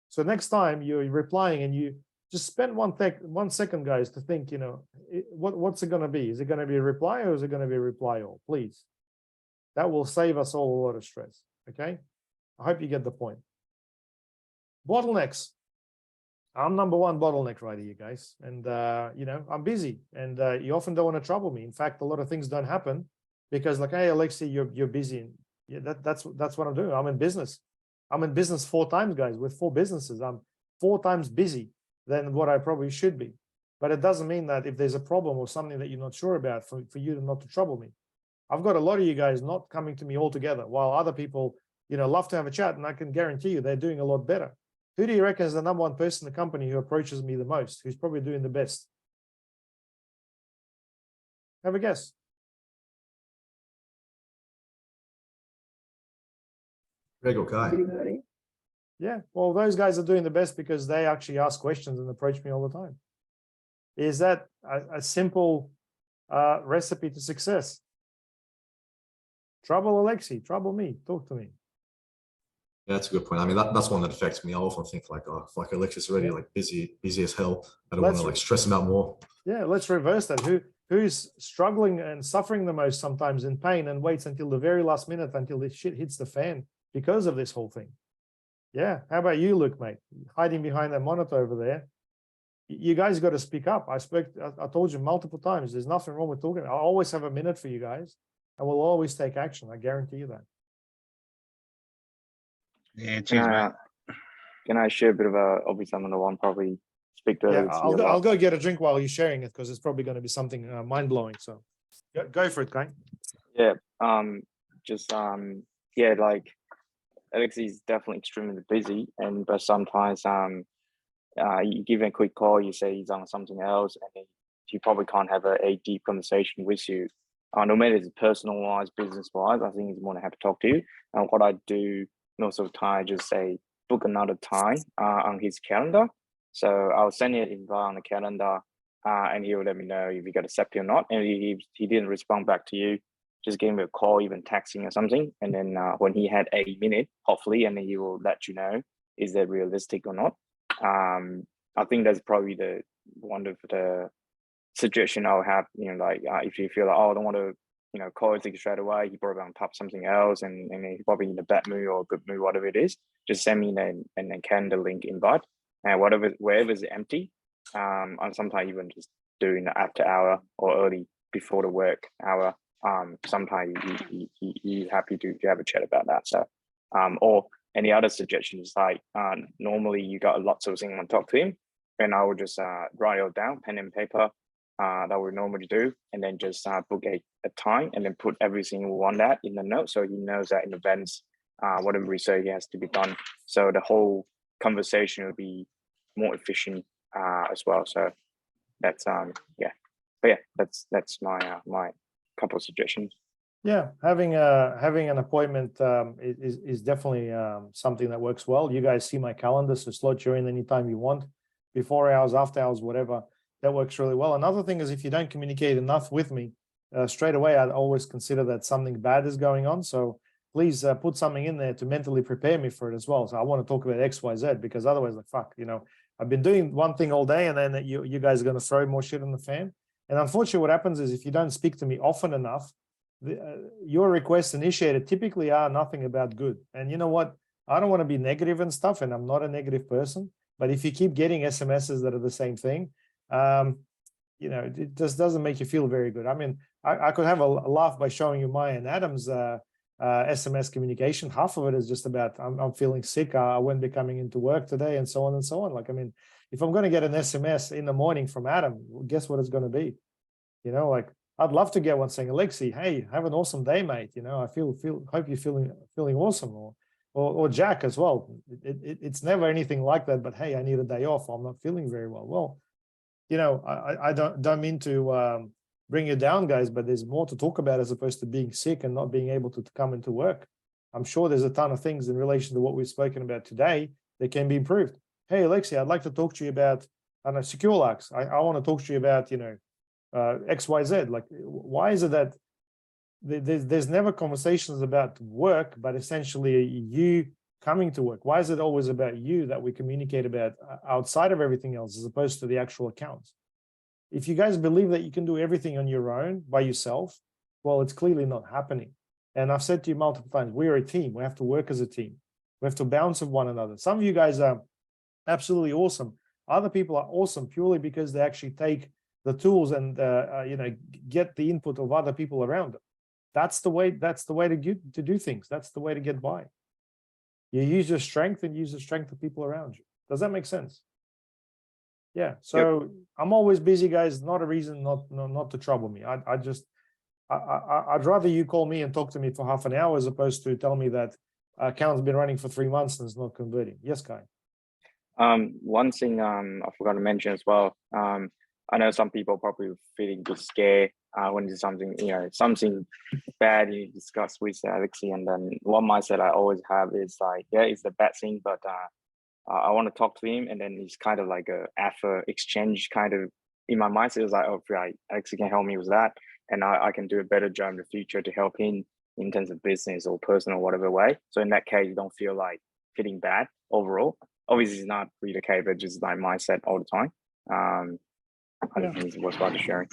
So next time you're replying and you just spend 1 second, guys, to think, you know, what's it going to be? Is it going to be a reply or is it going to be a reply all? Please. That will save us all a lot of stress. Okay. I hope you get the point. Bottlenecks. I'm number one bottleneck right here, guys. And, you know, I'm busy and you often don't want to trouble me. In fact, a lot of things don't happen because like, hey, Alexei, you're busy. And yeah, that's what I'm doing. I'm in business. I'm in business 4 times, guys, with 4 businesses. I'm 4 times busy than what I probably should be. But it doesn't mean that if there's a problem or something that you're not sure about for you not to trouble me. I've got a lot of you guys not coming to me altogether, while other people, you know, love to have a chat, and I can guarantee you they're doing a lot better. Who do you reckon is the number one person in the company who approaches me the most, who's probably doing the best? Have a guess. Greg Kai. Yeah, well, those guys are doing the best because they actually ask questions and approach me all the time. Is that a simple recipe to success? Trouble Alexei, trouble me, talk to me. Yeah, that's a good point. I mean, that's one that affects me. I often think like, oh, like Alexei's already like busy as hell. I don't want to like stress him out more. Yeah, let's reverse that. Who's struggling and suffering the most sometimes in pain and waits until the very last minute until this shit hits the fan because of this whole thing? Yeah, how about you, Luke, mate? Hiding behind that monitor over there. You guys got to speak up. I told you multiple times, there's nothing wrong with talking. I'll always have a minute for you guys and we'll always take action. I guarantee you that. Yeah, cheers, mate. Can I share a bit of obviously I'm on the one probably speak to Yeah, I'll go get a drink while you're sharing it because it's probably going to be something mind-blowing. So go for it, Kai. Yeah, yeah, like Alexei is definitely extremely busy, but sometimes you give him a quick call, you say he's on something else, and he probably can't have a deep conversation with you. No matter if it's personal wise, business wise, I think he's more than happy to talk to you. And what I do most of the time, just say book another time on his calendar. So I'll send you an invite on the calendar, and he'll let me know if you got accepted or not. And he didn't respond back to you, just give me a call, even texting or something. And then when he had a minute, hopefully, and then he will let you know is that realistic or not. I think that's probably the one of the suggestion I'll have. You know, like if you feel like, oh, I don't want to, you know, call it straight away, he probably on top something else, and he's probably in a bad mood or a good mood, whatever it is. Just send me a calendar link invite, and wherever is empty. And sometimes even just doing the after hour or early before the work hour. Sometimes you happy to have a chat about that. So, or any other suggestions, like normally you got lots of things on top to him, and I would just write it down, pen and paper. That we normally do, and then just book a time, and then put every single one that in the note, so he knows that in advance whatever research has to be done. So the whole conversation will be more efficient as well. So that's yeah, but yeah, that's my couple of suggestions. Yeah, having an appointment is definitely something that works well. You guys see my calendar, so slot you in anytime you want, before hours, after hours, whatever. That works really well. Another thing is if you don't communicate enough with me straight away, I'd always consider that something bad is going on. So please put something in there to mentally prepare me for it as well. So I want to talk about X, Y, Z, because otherwise, like, fuck, you know, I've been doing one thing all day, and then you guys are going to throw more shit in the fan. And unfortunately, what happens is if you don't speak to me often enough, your requests initiated typically are nothing about good. And you know what? I don't want to be negative and stuff, and I'm not a negative person. But if you keep getting SMSs that are the same thing, you know, it just doesn't make you feel very good. I mean, I could have a laugh by showing you my and Adam's SMS communication. Half of it is just about, I'm feeling sick, I won't be coming into work today, and so on and so on. Like, I mean, if I'm going to get an SMS in the morning from Adam, guess what it's going to be? You know, like, I'd love to get one saying, Alexi, hey, have an awesome day, mate. You know, I hope you're feeling awesome. Or Jack as well. It's never anything like that, but hey, I need a day off. I'm not feeling very well. Well, you know, I don't mean to bring you down, guys, but there's more to talk about as opposed to being sick and not being able to come into work. I'm sure there's a ton of things in relation to what we've spoken about today that can be improved. Hey, Alexi, I'd like to talk to you about, I don't know, secure locks. I want to talk to you about, you know, XYZ. Like, why is it that there's never conversations about work, but essentially you coming to work? Why is it always about you that we communicate about outside of everything else as opposed to the actual accounts? If you guys believe that you can do everything on your own by yourself, well, it's clearly not happening. And I've said to you multiple times, we're a team. We have to work as a team. We have to bounce off one another. Some of you guys are absolutely awesome. Other people are awesome purely because they actually take the tools and you know, get the input of other people around them. That's the way to do things. That's the way to get by. You use your strength and use the strength of people around you. Does that make sense? Yeah. So yep. I'm always busy, guys. Not a reason not to trouble me. I'd rather you call me and talk to me for half an hour as opposed to tell me that account's been running for 3 months and it's not converting. Yes, Kai. One thing I forgot to mention as well. I know some people probably feeling a bit scared when there's something, you know, something bad you discuss with Alexi, and then one mindset I always have is like, yeah, it's a bad thing, but I want to talk to him, and then it's kind of like a effort exchange kind of in my mindset. It's like, oh, right, Alexi can help me with that, and I can do a better job in the future to help him in terms of business or personal, whatever way. So in that case, you don't feel like feeling bad overall. Obviously, it's not really the case, but just like mindset all the time. I think it's worthwhile sharing.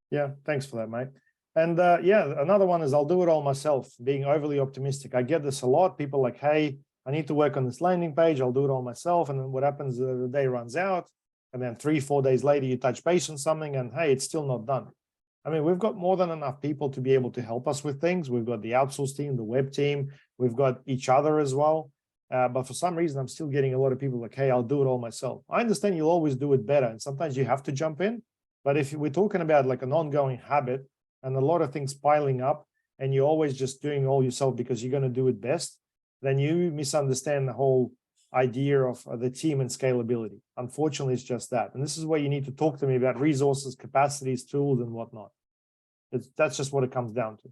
Yeah, thanks for that, mate. And yeah, another one is I'll do it all myself, being overly optimistic. I get this a lot. People like, hey, I need to work on this landing page. I'll do it all myself. And then what happens, the day runs out. And then 3-4 days later, you touch base on something and hey, it's still not done. I mean, we've got more than enough people to be able to help us with things. We've got the outsource team, the web team. We've got each other as well. But for some reason, I'm still getting a lot of people like, hey, I'll do it all myself. I understand you'll always do it better. And sometimes you have to jump in. But if we're talking about like an ongoing habit and a lot of things piling up and you're always just doing all yourself because you're going to do it best, then you misunderstand the whole idea of the team and scalability. Unfortunately, it's just that. And this is where you need to talk to me about resources, capacities, tools, and whatnot. That's just what it comes down to.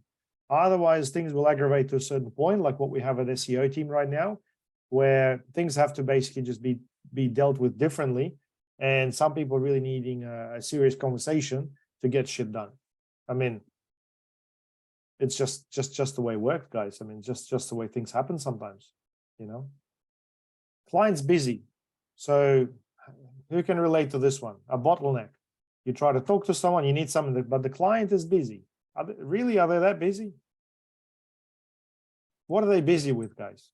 Otherwise, things will aggravate to a certain point, like what we have at SEO team right now, where things have to basically just be dealt with differently. And some people really needing a serious conversation to get shit done. I mean, it's just the way it works, guys. I mean, just the way things happen sometimes, you know. Client's busy. So who can relate to this one? A bottleneck. You try to talk to someone, you need something, but the client is busy. Are they that busy? What are they busy with, guys?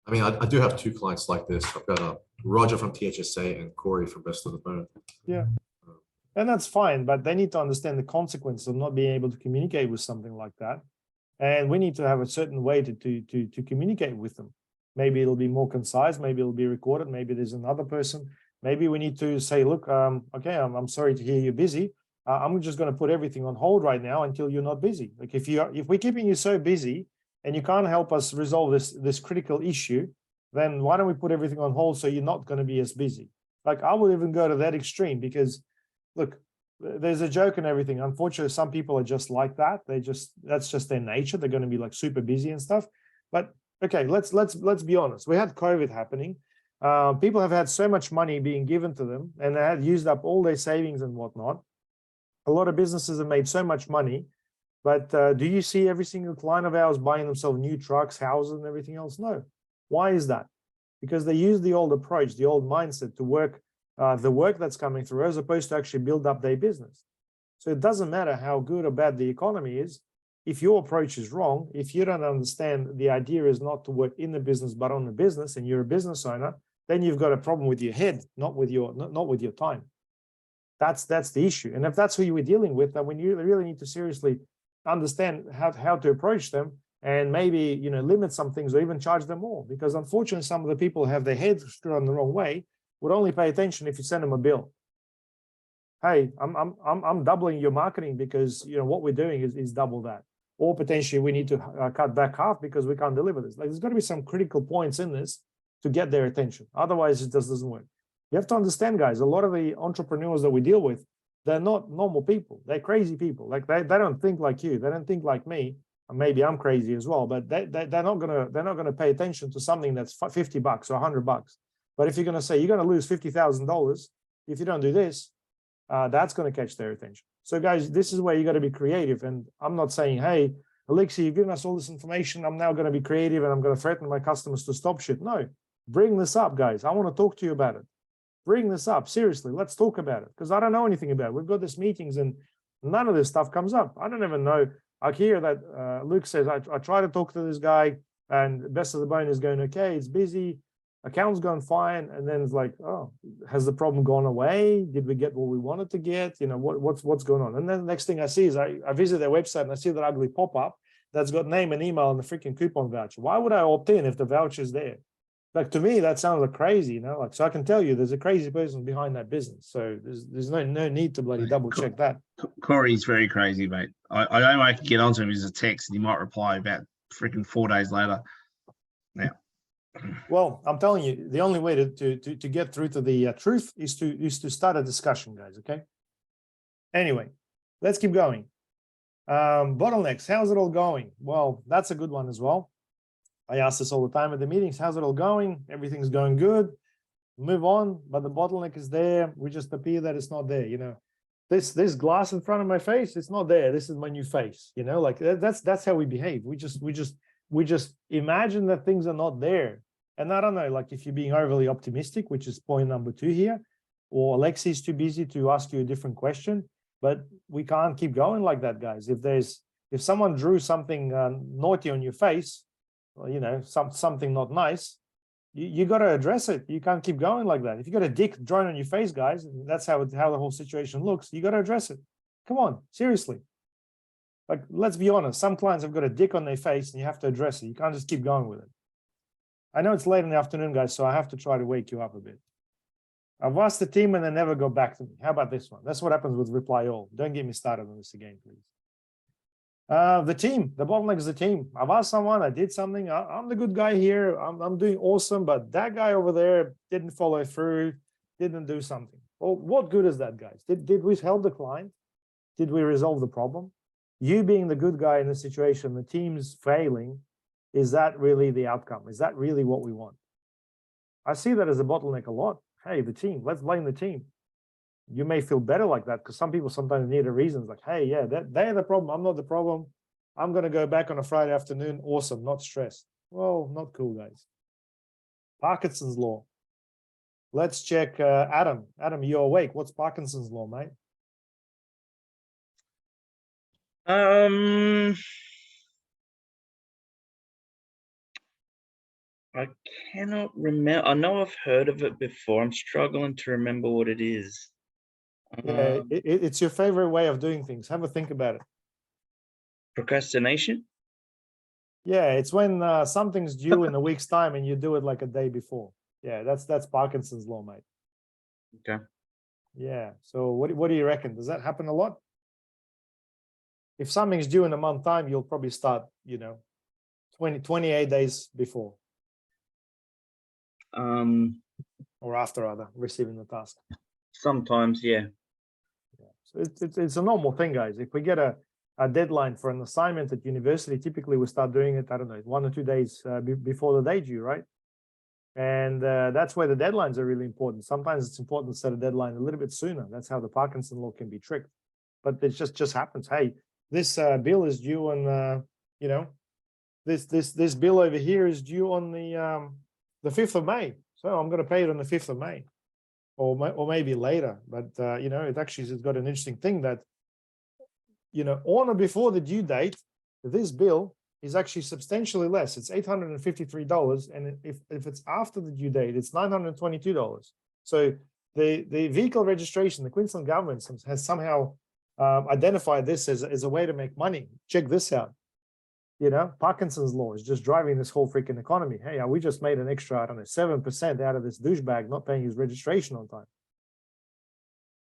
I mean, I do have 2 clients like this. I've got Roger from THSA and Corey from Best of the Bone. Yeah. And that's fine, but they need to understand the consequences of not being able to communicate with something like that. And we need to have a certain way to communicate with them. Maybe it'll be more concise, maybe it'll be recorded, maybe there's another person. Maybe we need to say, look, okay, I'm sorry to hear you're busy. I'm just going to put everything on hold right now until you're not busy. Like if we're keeping you so busy and you can't help us resolve this critical issue, then why don't we put everything on hold so you're not going to be as busy? Like I would even go to that extreme because look, there's a joke and everything. Unfortunately, some people are just like that. That's just their nature. They're going to be like super busy and stuff. But okay, let's be honest. We had COVID happening. People have had so much money being given to them and they had used up all their savings and whatnot. A lot of businesses have made so much money, but do you see every single client of ours buying themselves new trucks, houses, and everything else? No. Why is that? Because they use the old approach, the old mindset to work the work that's coming through as opposed to actually build up their business. So it doesn't matter how good or bad the economy is. If your approach is wrong, if you don't understand the idea is not to work in the business, but on the business, and you're a business owner, then you've got a problem with your head, not with your time. That's the issue. And if that's who you were dealing with, then when you really need to seriously understand how to approach them and maybe, limit some things or even charge them more, because unfortunately, some of the people have their heads screwed on the wrong way, would only pay attention if you send them a bill. Hey, I'm doubling your marketing because, what we're doing is double that. Or potentially we need to cut back half because we can't deliver this. Like, there's got to be some critical points in this to get their attention. Otherwise, it just doesn't work. You have to understand, guys, a lot of the entrepreneurs that we deal with, they're not normal people. They're crazy people. Like, they don't think like you. They don't think like me. And maybe I'm crazy as well, but they're not gonna pay attention to something that's $50 or $100. But if you're gonna say you're gonna lose $50,000 if you don't do this, that's going to catch their attention. So guys, this is where you got to be creative. And I'm not saying, hey, Alexei, you've given us all this information, I'm now going to be creative and I'm going to threaten my customers to stop shit. No, bring this up, guys. I want to talk to you about it. Bring this up. Seriously, let's talk about it, because I don't know anything about it. We've got these meetings and none of this stuff comes up. I don't even know. I hear that Luke says, I try to talk to this guy and best of the bone is going okay, it's busy, account's going fine, and then it's like, oh, has the problem gone away? Did we get what we wanted to get? What's going on? And then the next thing I see is I visit their website and I see that ugly pop-up that's got name and email and the freaking coupon voucher. Why would I opt in if the voucher is there? Like, to me, that sounds like crazy, like, so I can tell you there's a crazy person behind that business. So there's no need to bloody double check that. Corey's very crazy, mate. I know I can get onto him as a text and he might reply about freaking 4 days later. Now. Well, I'm telling you, the only way to get through to the truth is to start a discussion, guys. Okay. Anyway, let's keep going. Bottlenecks. How's it all going? Well, that's a good one as well. I ask this all the time at the meetings. How's it all going? Everything's going good. Move on, but the bottleneck is there. We just appear that it's not there. This glass in front of my face, it's not there. This is my new face. Like that's how we behave. We just imagine that things are not there. And I don't know, like, if you're being overly optimistic, which is point number 2 here, or Alexei's too busy to ask you a different question, but we can't keep going like that, guys. If someone drew something naughty on your face, or, something not nice, you got to address it. You can't keep going like that. If you got a dick drawn on your face, guys, and that's how the whole situation looks, you got to address it. Come on, seriously. Like, let's be honest. Some clients have got a dick on their face and you have to address it. You can't just keep going with it. I know it's late in the afternoon, guys, so I have to try to wake you up a bit. I've asked the team and they never go back to me. How about this one? That's what happens with reply all. Don't get me started on this again, please. The team, the bottleneck is the team. I've asked someone, I did something. I'm the good guy here. I'm doing awesome, but that guy over there didn't follow through, didn't do something. Well, what good is that, guys? Did we help the client? Did we resolve the problem? You being the good guy in the situation, the team's failing. Is that really the outcome? Is that really what we want? I see that as a bottleneck a lot. Hey, the team, let's blame the team. You may feel better like that because some people sometimes need a reason. Like, hey, yeah, they're the problem. I'm not the problem. I'm going to go back on a Friday afternoon. Awesome, not stressed. Well, not cool, guys. Parkinson's law. Let's check Adam. Adam, you're awake. What's Parkinson's law, mate? I cannot remember. I know I've heard of it before. I'm struggling to remember what it is. Yeah, it's your favorite way of doing things. Have a think about it. Procrastination? Yeah, it's when something's due in a week's time and you do it like a day before. Yeah, that's Parkinson's law, mate. Okay. Yeah. So what do you reckon? Does that happen a lot? If something's due in a month time, you'll probably start, 28 days before. Or after rather receiving the task. Sometimes, yeah. So it's a normal thing, guys. If we get a deadline for an assignment at university, typically we start doing it, I don't know, 1 or 2 days before the day due, right? And that's where the deadlines are really important. Sometimes it's important to set a deadline a little bit sooner. That's how the Parkinson law can be tricked. But it just happens. Hey, this bill is due on, this bill over here is due on the 5th of May. So I'm going to pay it on the 5th of May. Or maybe later, but it actually has got an interesting thing that, on or before the due date, this bill is actually substantially less. It's $853, and if it's after the due date, it's $922. So the vehicle registration, the Queensland government has somehow identified this as a way to make money. Check this out. You know, Parkinson's law is just driving this whole freaking economy. Hey, we just made an extra, I don't know, 7% out of this douchebag not paying his registration on time.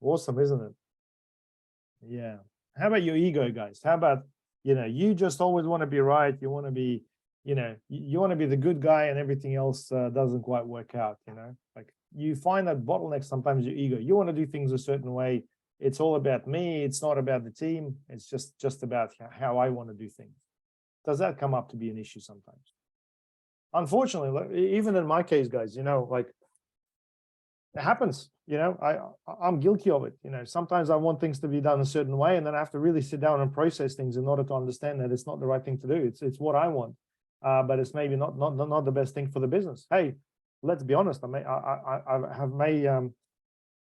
Awesome, isn't it? Yeah. How about your ego, guys? How about, you know, you just always want to be right. You want to be, you know, you want to be the good guy and everything else doesn't quite work out, you know? Like you find that bottleneck sometimes your ego. You want to do things a certain way. It's all about me. It's not about the team. It's just about how I want to do things. Does that come up to be an issue sometimes? Unfortunately, like, even in my case, guys, you know, like it happens, you know, I'm guilty of it. You know, sometimes I want things to be done a certain way, and then I have to really sit down and process things in order to understand that it's not the right thing to do. It's what I want, but it's maybe not the best thing for the business. Hey, let's be honest.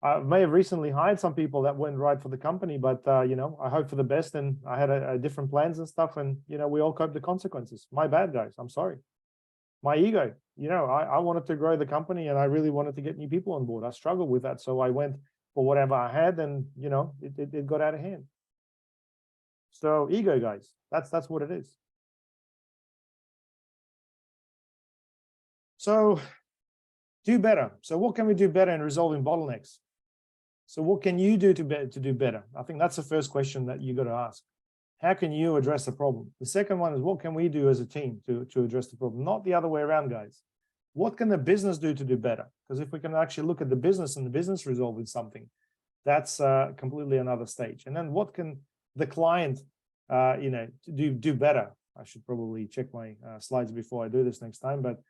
I may have recently hired some people that weren't right for the company, but you know, I hope for the best, and I had a different plans and stuff, and you know, we all cope the consequences. My bad, guys. I'm sorry. My ego, you know, I wanted to grow the company and I really wanted to get new people on board. I struggled with that. So I went for whatever I had, and you know, it got out of hand. So ego, guys, that's what it is. So do better. So what can we do better in resolving bottlenecks? So what can you do to do better? I think that's the first question that you got to ask. How can you address the problem? The second one is, what can we do as a team to address the problem? Not the other way around, guys. What can the business do to do better? Because if we can actually look at the business and the business resolving something, that's completely another stage. And then what can the client, you know, do better? I should probably check my slides before I do this next time. But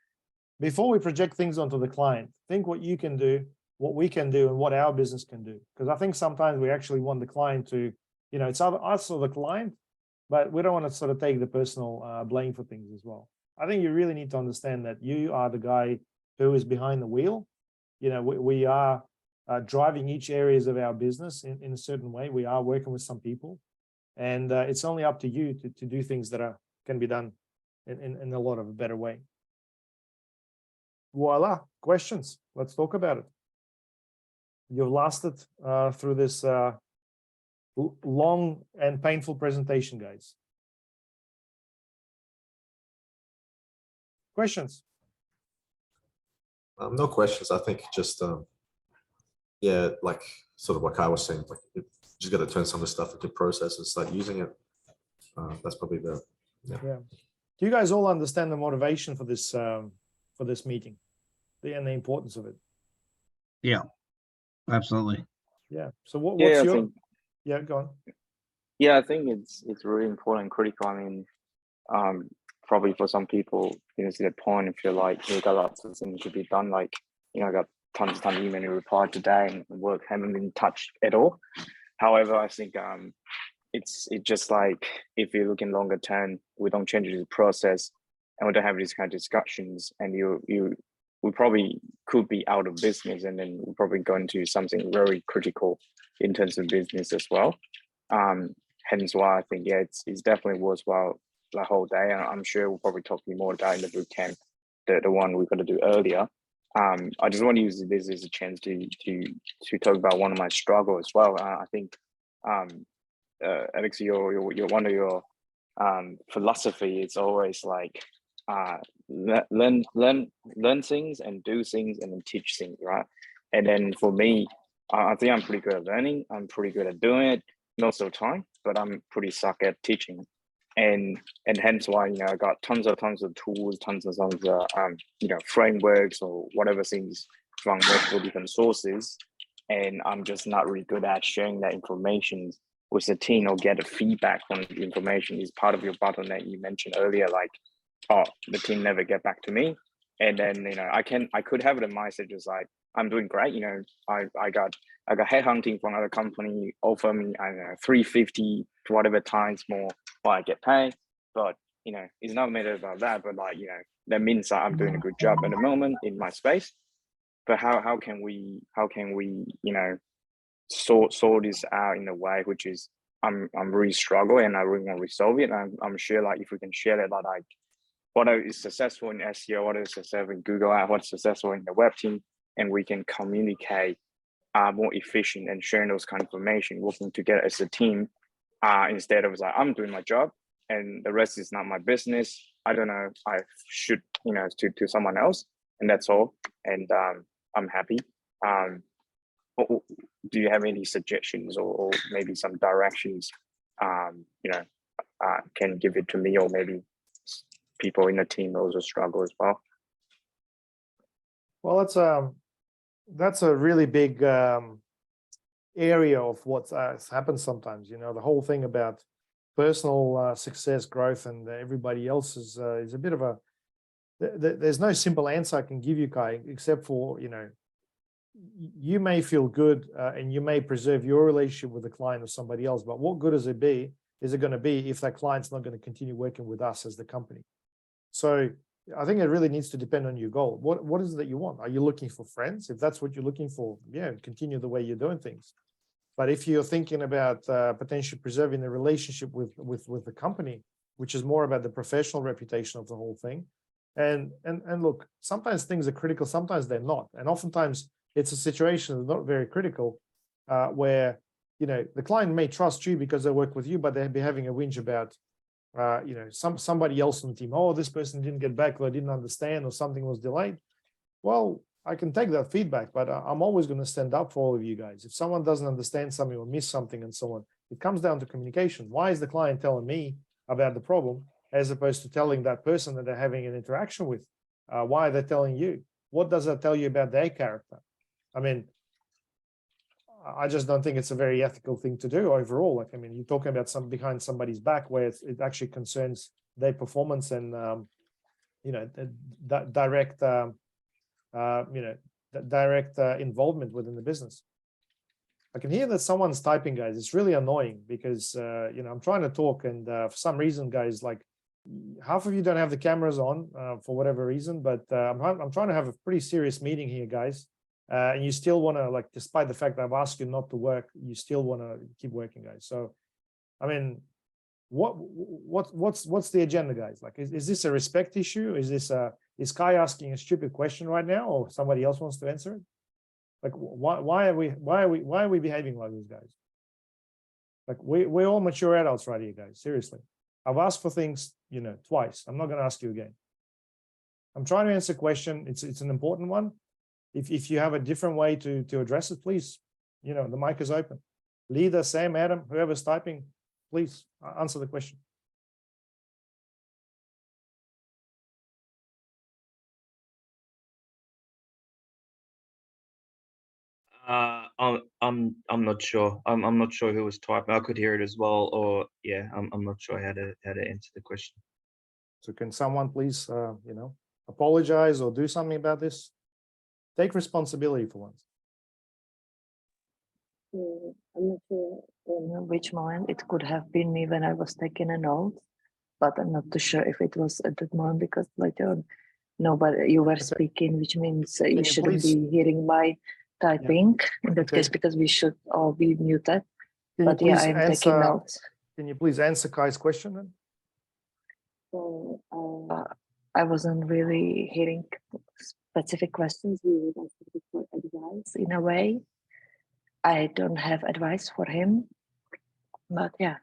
before we project things onto the client, think what you can do, what we can do, and what our business can do. Because I think sometimes we actually want the client to, you know, it's either us or the client, but we don't want to sort of take the personal blame for things as well. I think you really need to understand that you are the guy who is behind the wheel. You know, we are driving each areas of our business in a certain way. We are working with some people, and it's only up to you to do things that can be done in a lot of a better way. Voila, questions. Let's talk about it. You've lasted through this long and painful presentation, guys. Questions? No questions. I think just yeah, like sort of what Kai was saying, like you just got to turn some of the stuff into process and start using it. That's probably the yeah. Do you guys all understand the motivation for this meeting, and the importance of it? Yeah, absolutely. Yeah. So what's your? Yeah, go on. Yeah, I think it's really important and critical. I mean, probably for some people, you know, to the point, if you're like, you got lots of things to be done, like, you know, I got tons of email replied today and work haven't been touched at all. However, I think it's just like, if you're looking longer term, we don't change the process and we don't have these kind of discussions, and we probably could be out of business, and then we're probably going to something very critical in terms of business as well. Hence why I think, yeah, it's definitely worthwhile the whole day. And I'm sure we'll probably talk more about in the boot camp, the one we're going to do earlier. I just want to use this as a chance to talk about one of my struggles as well. I think, Alex, your one of your philosophy is always like learn things and do things and then teach things, right? And then for me, I think I'm pretty good at learning. I'm pretty good at doing it most of the time, but I'm pretty suck at teaching. And hence why, you know, I got tons of tools, tons of you know, frameworks or whatever things from multiple different sources, and I'm just not really good at sharing that information with the team or get a feedback from the information. Is part of your bottleneck you mentioned earlier, like, oh, the team never get back to me, and then, you know, I could have the mindset just like, I'm doing great, you know, I got headhunting from another company, offer me, I don't know, 350 to whatever times more what I get paid. But, you know, it's not a matter about that, but like, you know, that means that I'm doing a good job at the moment in my space. But how can we, you know, sort this out in a way which is, I'm really struggling and I really want to resolve it. And I'm sure, like, if we can share that, like what is successful in SEO, what is successful in Google Ads, what's successful in the web team, and we can communicate more efficient and sharing those kind of information, working together as a team, instead of like, I'm doing my job and the rest is not my business. I don't know. I should, to someone else, and that's all. And I'm happy. Do you have any suggestions or maybe some directions? Can give it to me, or maybe people in the team also struggle as well. Well, that's a really big area of what happens sometimes. The whole thing about personal success, growth, and everybody else is a bit of a. There's no simple answer I can give you, Kai, except for you may feel good and you may preserve your relationship with the client or somebody else, but what good is it going to be if that client's not going to continue working with us as the company? So I think it really needs to depend on your goal. What is it that you want? Are you looking for friends? If that's what you're looking for, yeah, continue the way you're doing things. But if you're thinking about potentially preserving the relationship with the company, which is more about the professional reputation of the whole thing, and look, sometimes things are critical, sometimes they're not, and oftentimes it's a situation that's not very critical, where the client may trust you because they work with you, but they'll be having a whinge about somebody else on the team. Oh, this person didn't get back, or I didn't understand, or something was delayed. Well, I can take that feedback, but I'm always going to stand up for all of you guys. If someone doesn't understand something or miss something and so on, it comes down to communication. Why is the client telling me about the problem as opposed to telling that person that they're having an interaction with? Why are they telling you? What does that tell you about their character? I mean, I just don't think it's a very ethical thing to do overall. Like, I mean, you're talking about behind somebody's back where it actually concerns their performance and, direct involvement within the business. I can hear that someone's typing, guys. It's really annoying because, I'm trying to talk and for some reason, guys, like half of you don't have the cameras on for whatever reason, but I'm trying to have a pretty serious meeting here, guys. And you still want to, like, despite the fact that I've asked you not to work, you still want to keep working, guys. So, I mean, what's the agenda, guys? Like, is this a respect issue? Is Kai asking a stupid question right now, or somebody else wants to answer it? Like, why are we behaving like this, guys? Like, we're all mature adults right here, guys. Seriously, I've asked for things, twice. I'm not going to ask you again. I'm trying to answer a question. It's an important one. If you have a different way to address it, please, the mic is open. Leader, Sam, Adam, whoever's typing, please answer the question. I'm not sure. I'm not sure who was typing. I could hear it as well, or yeah, I'm not sure how to answer the question. So can someone please, apologize or do something about this? Take responsibility for once. I'm not sure in which moment it could have been me when I was taking a note, but I'm not too sure if it was at that moment because later on, you were speaking, which means you shouldn't be hearing my typing in that case because we should all be muted. But yeah, I'm taking notes. Can you please answer Kai's question then? So I wasn't really hearing specific questions. We would ask for advice in a way. I don't have advice for him, but yeah.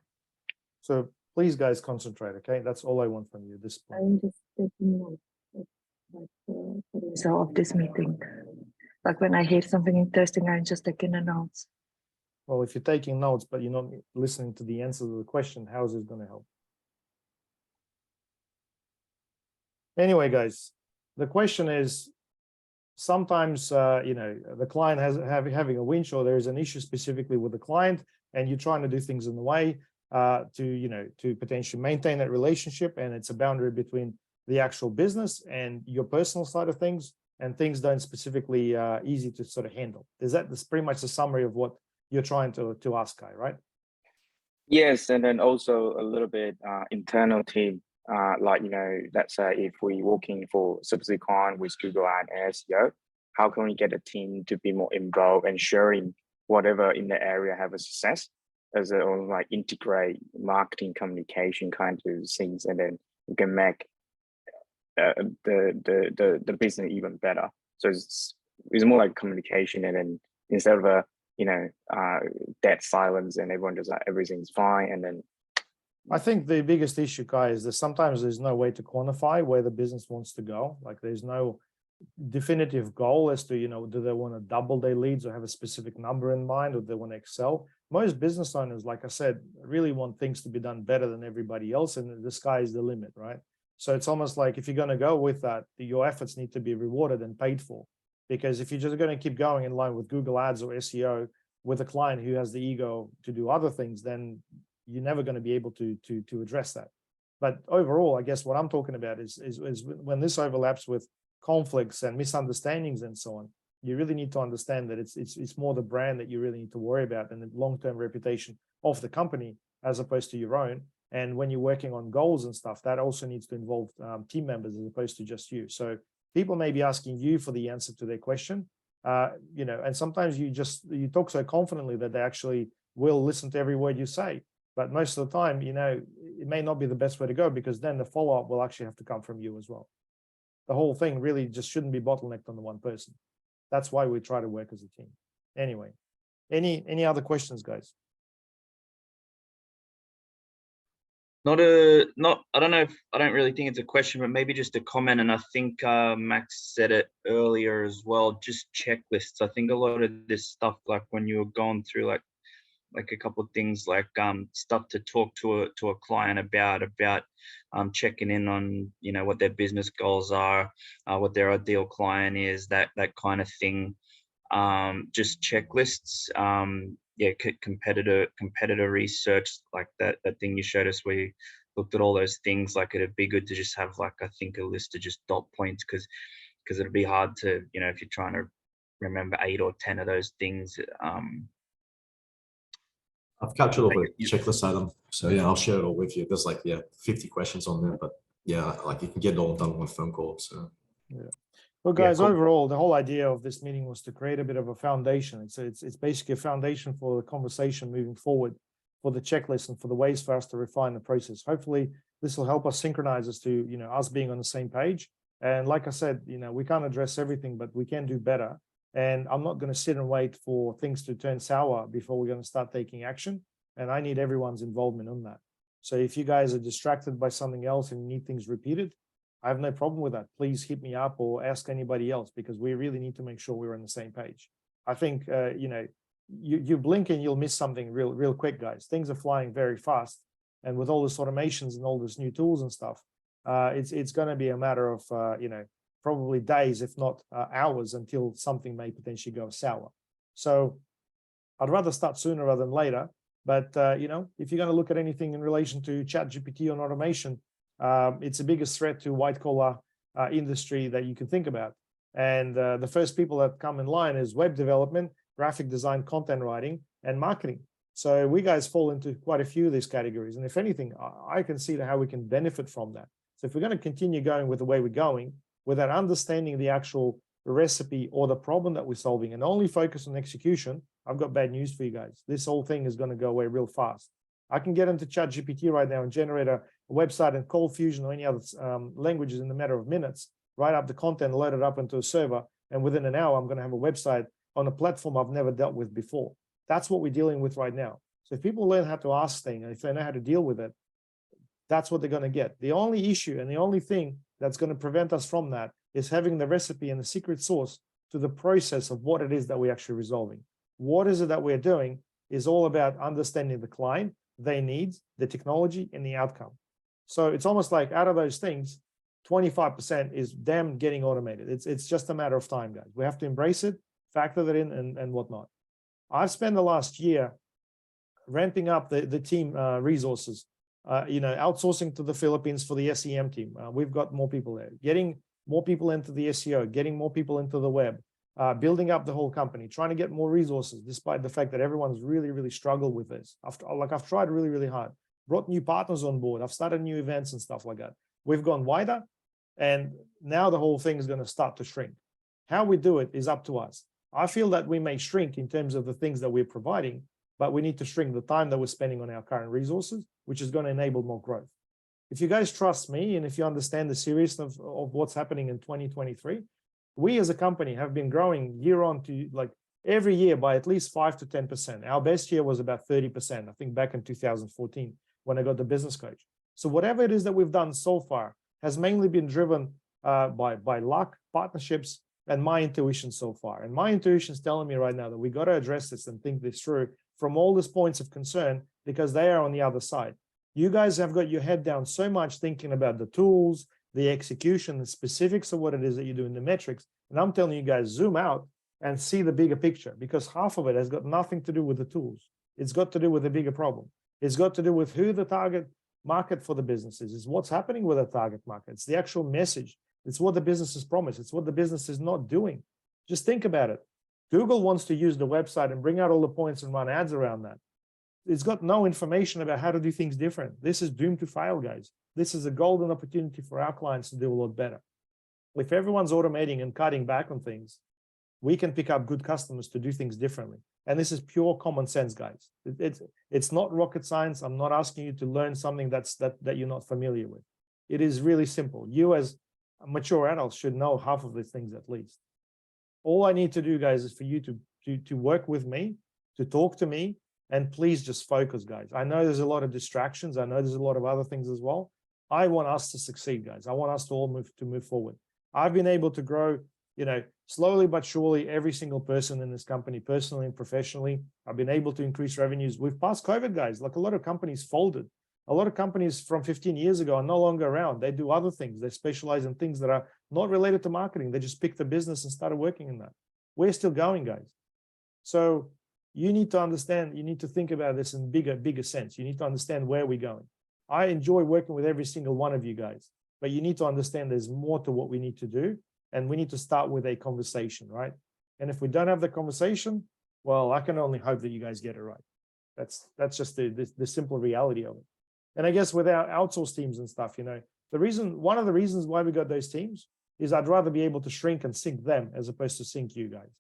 So please, guys, concentrate. Okay, that's all I want from you at this point. I'm just taking notes of this meeting. Like when I hear something interesting, I'm just taking a notes. Well, if you're taking notes, but you're not listening to the answer to the question, how is it going to help? Anyway, guys, the question is, sometimes, the client having a winch, or there's an issue specifically with the client, and you're trying to do things in the way to potentially maintain that relationship, and it's a boundary between the actual business and your personal side of things, and things don't specifically easy to sort of handle. That's pretty much the summary of what you're trying to ask, Kai, right? Yes, and then also a little bit internal team. Let's say if we're working for subsequent with Google and SEO, how can we get a team to be more involved and sharing whatever in the area have a success, as a like integrate marketing communication kind of things, and then we can make the business even better. So it's more like communication, and then instead of a dead silence and everyone just like everything's fine, and then I think the biggest issue, Kai, is that sometimes there's no way to quantify where the business wants to go. Like there's no definitive goal as to, you know, do they want to double their leads or have a specific number in mind, or do they want to excel? Most business owners, like I said, really want things to be done better than everybody else, and the sky is the limit, right? So it's almost like if you're going to go with that, your efforts need to be rewarded and paid for. Because if you're just going to keep going in line with Google Ads or SEO with a client who has the ego to do other things, then you're never going to be able to address that. But overall, I guess what I'm talking about is when this overlaps with conflicts and misunderstandings and so on, you really need to understand that it's more the brand that you really need to worry about and the long-term reputation of the company as opposed to your own. And when you're working on goals and stuff, that also needs to involve team members as opposed to just you. So people may be asking you for the answer to their question, you know, and sometimes you talk so confidently that they actually will listen to every word you say. But most of the time, you know, it may not be the best way to go, because then the follow-up will actually have to come from you as well. The whole thing really just shouldn't be bottlenecked on the one person. That's why we try to work as a team. Anyway, any other questions, guys? I don't know if, I don't really think it's a question, but maybe just a comment. And I think Max said it earlier as well, just checklists. I think a lot of this stuff, like when you were going through like a couple of things like stuff to talk to a client about checking in on, you know, what their business goals are, what their ideal client is, that kind of thing. Just checklists. Yeah, competitor research, like that thing you showed us where you looked at all those things. Like it'd be good to just have like, I think, a list of just dot points, because it'd be hard to, you know, if you're trying to remember 8 or 10 of those things. I've captured all the checklist item, so yeah, I'll share it all with you. There's like 50 questions on there, but yeah, like you can get it all done with phone call. So yeah. Well, guys, overall, the whole idea of this meeting was to create a bit of a foundation. It's basically a foundation for the conversation moving forward, for the checklist and for the ways for us to refine the process. Hopefully, this will help us synchronize us to, you know, us being on the same page. And like I said, you know, we can't address everything, but we can do better. And I'm not going to sit and wait for things to turn sour before we're going to start taking action. And I need everyone's involvement on that. So if you guys are distracted by something else and need things repeated, I have no problem with that. Please hit me up or ask anybody else, because we really need to make sure we're on the same page. I think, you know, you blink and you'll miss something real quick, guys. Things are flying very fast. And with all this automations and all this new tools and stuff, it's going to be a matter of, you know, probably days, if not hours, until something may potentially go sour. So I'd rather start sooner rather than later. But, you know, if you're going to look at anything in relation to ChatGPT on automation, it's the biggest threat to white collar industry that you can think about. And the first people that come in line is web development, graphic design, content writing, and marketing. So we guys fall into quite a few of these categories. And if anything, I can see how we can benefit from that. So if we're going to continue going with the way we're going, without understanding the actual recipe or the problem that we're solving and only focus on execution, I've got bad news for you guys. This whole thing is going to go away real fast. I can get into ChatGPT right now and generate a website in Cold Fusion or any other languages in a matter of minutes, write up the content, load it up into a server, and within an hour, I'm going to have a website on a platform I've never dealt with before. That's what we're dealing with right now. So if people learn how to ask things, and if they know how to deal with it, that's what they're going to get. The only issue and the only thing that's going to prevent us from that is having the recipe and the secret sauce to the process of what it is that we're actually resolving. What is it that we're doing is all about understanding the client, their needs, the technology, and the outcome. So it's almost like out of those things, 25% is them getting automated. It's just a matter of time, guys. We have to embrace it, factor that in, and whatnot. I've spent the last year ramping up the team resources, you know, outsourcing to the Philippines for the SEM team. We've got more people there, getting more people into the SEO, getting more people into the web, building up the whole company, trying to get more resources, despite the fact that everyone's really struggled with this. I've tried really hard, brought new partners on board. I've started new events and stuff like that. We've gone wider, and now the whole thing is going to start to shrink. How we do it is up to us. I feel that we may shrink in terms of the things that we're providing, but we need to shrink the time that we're spending on our current resources, which is going to enable more growth. If you guys trust me, and if you understand the seriousness of what's happening in 2023, we as a company have been growing year on to like every year by at least 5 to 10%. Our best year was about 30%, I think back in 2014. when I got the business coach. So whatever it is that we've done so far has mainly been driven by luck, partnerships, and my intuition so far. And my intuition is telling me right now that we got to address this and think this through from all these points of concern, because they are on the other side. You guys have got your head down so much thinking about the tools, the execution, the specifics of what it is that you do in the metrics. And I'm telling you guys, zoom out and see the bigger picture, because half of it has got nothing to do with the tools. It's got to do with a bigger problem. It's got to do with who the target market for the business is what's happening with the target market. It's the actual message. It's what the business is promised. It's what the business is not doing. Just think about it. Google wants to use the website and bring out all the points and run ads around that. It's got no information about how to do things different. This is doomed to fail, guys. This is a golden opportunity for our clients to do a lot better. If everyone's automating and cutting back on things, we can pick up good customers to do things differently. And this is pure common sense, guys. It's not rocket science. I'm not asking you to learn something that you're not familiar with. It is really simple. You as mature adults should know half of these things at least. All I need to do, guys, is for you to work with me, to talk to me, and please just focus, guys. I know there's a lot of distractions. I know there's a lot of other things as well. I want us to succeed, guys. I want us to all move forward. I've been able to grow, slowly but surely, every single person in this company, personally and professionally. I've been able to increase revenues. We've passed COVID, guys. Like, a lot of companies folded. A lot of companies from 15 years ago are no longer around. They do other things. They specialize in things that are not related to marketing. They just picked the business and started working in that. We're still going, guys. So you need to understand, you need to think about this in bigger sense. You need to understand where we're going. I enjoy working with every single one of you guys, but you need to understand there's more to what we need to do. And we need to start with a conversation, right? And if we don't have the conversation, well, I can only hope that you guys get it right. That's just the simple reality of it. And I guess with our outsourced teams and stuff, one of the reasons why we got those teams is I'd rather be able to shrink and sink them as opposed to sink you guys.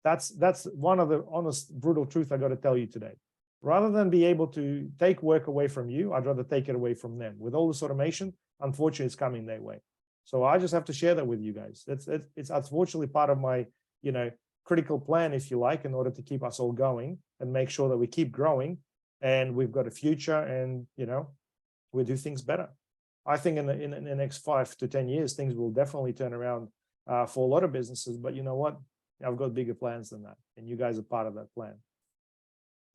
That's one of the honest, brutal truth I got to tell you today. Rather than be able to take work away from you, I'd rather take it away from them. With all this automation, unfortunately, it's coming their way. So I just have to share that with you guys. It's unfortunately part of my, critical plan, if you like, in order to keep us all going and make sure that we keep growing and we've got a future and, we do things better. I think in the next 5 to 10 years, things will definitely turn around for a lot of businesses. But you know what? I've got bigger plans than that. And you guys are part of that plan.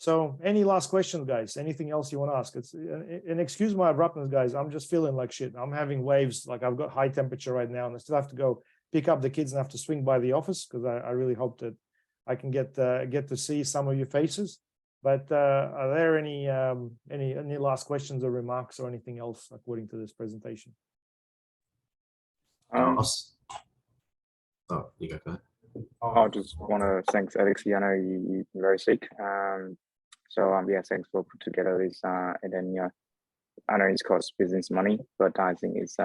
So any last questions, guys? Anything else you want to ask? And excuse my abruptness, guys. I'm just feeling like shit. I'm having waves. Like, I've got high temperature right now, and I still have to go pick up the kids and have to swing by the office because I really hope that I can get to see some of your faces. But are there any last questions or remarks or anything else according to this presentation? You go ahead. I just want to thank Alexi. I know you're very sick. Yeah, thanks for putting together this. And then I know it's cost business money, but I think it's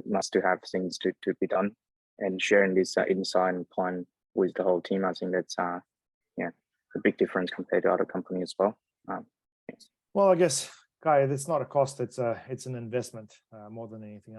nice to have things to be done and sharing this insight and plan with the whole team. I think that's a big difference compared to other companies as well. Thanks. Well, I guess, Kai, it's not a cost. It's an investment more than anything else.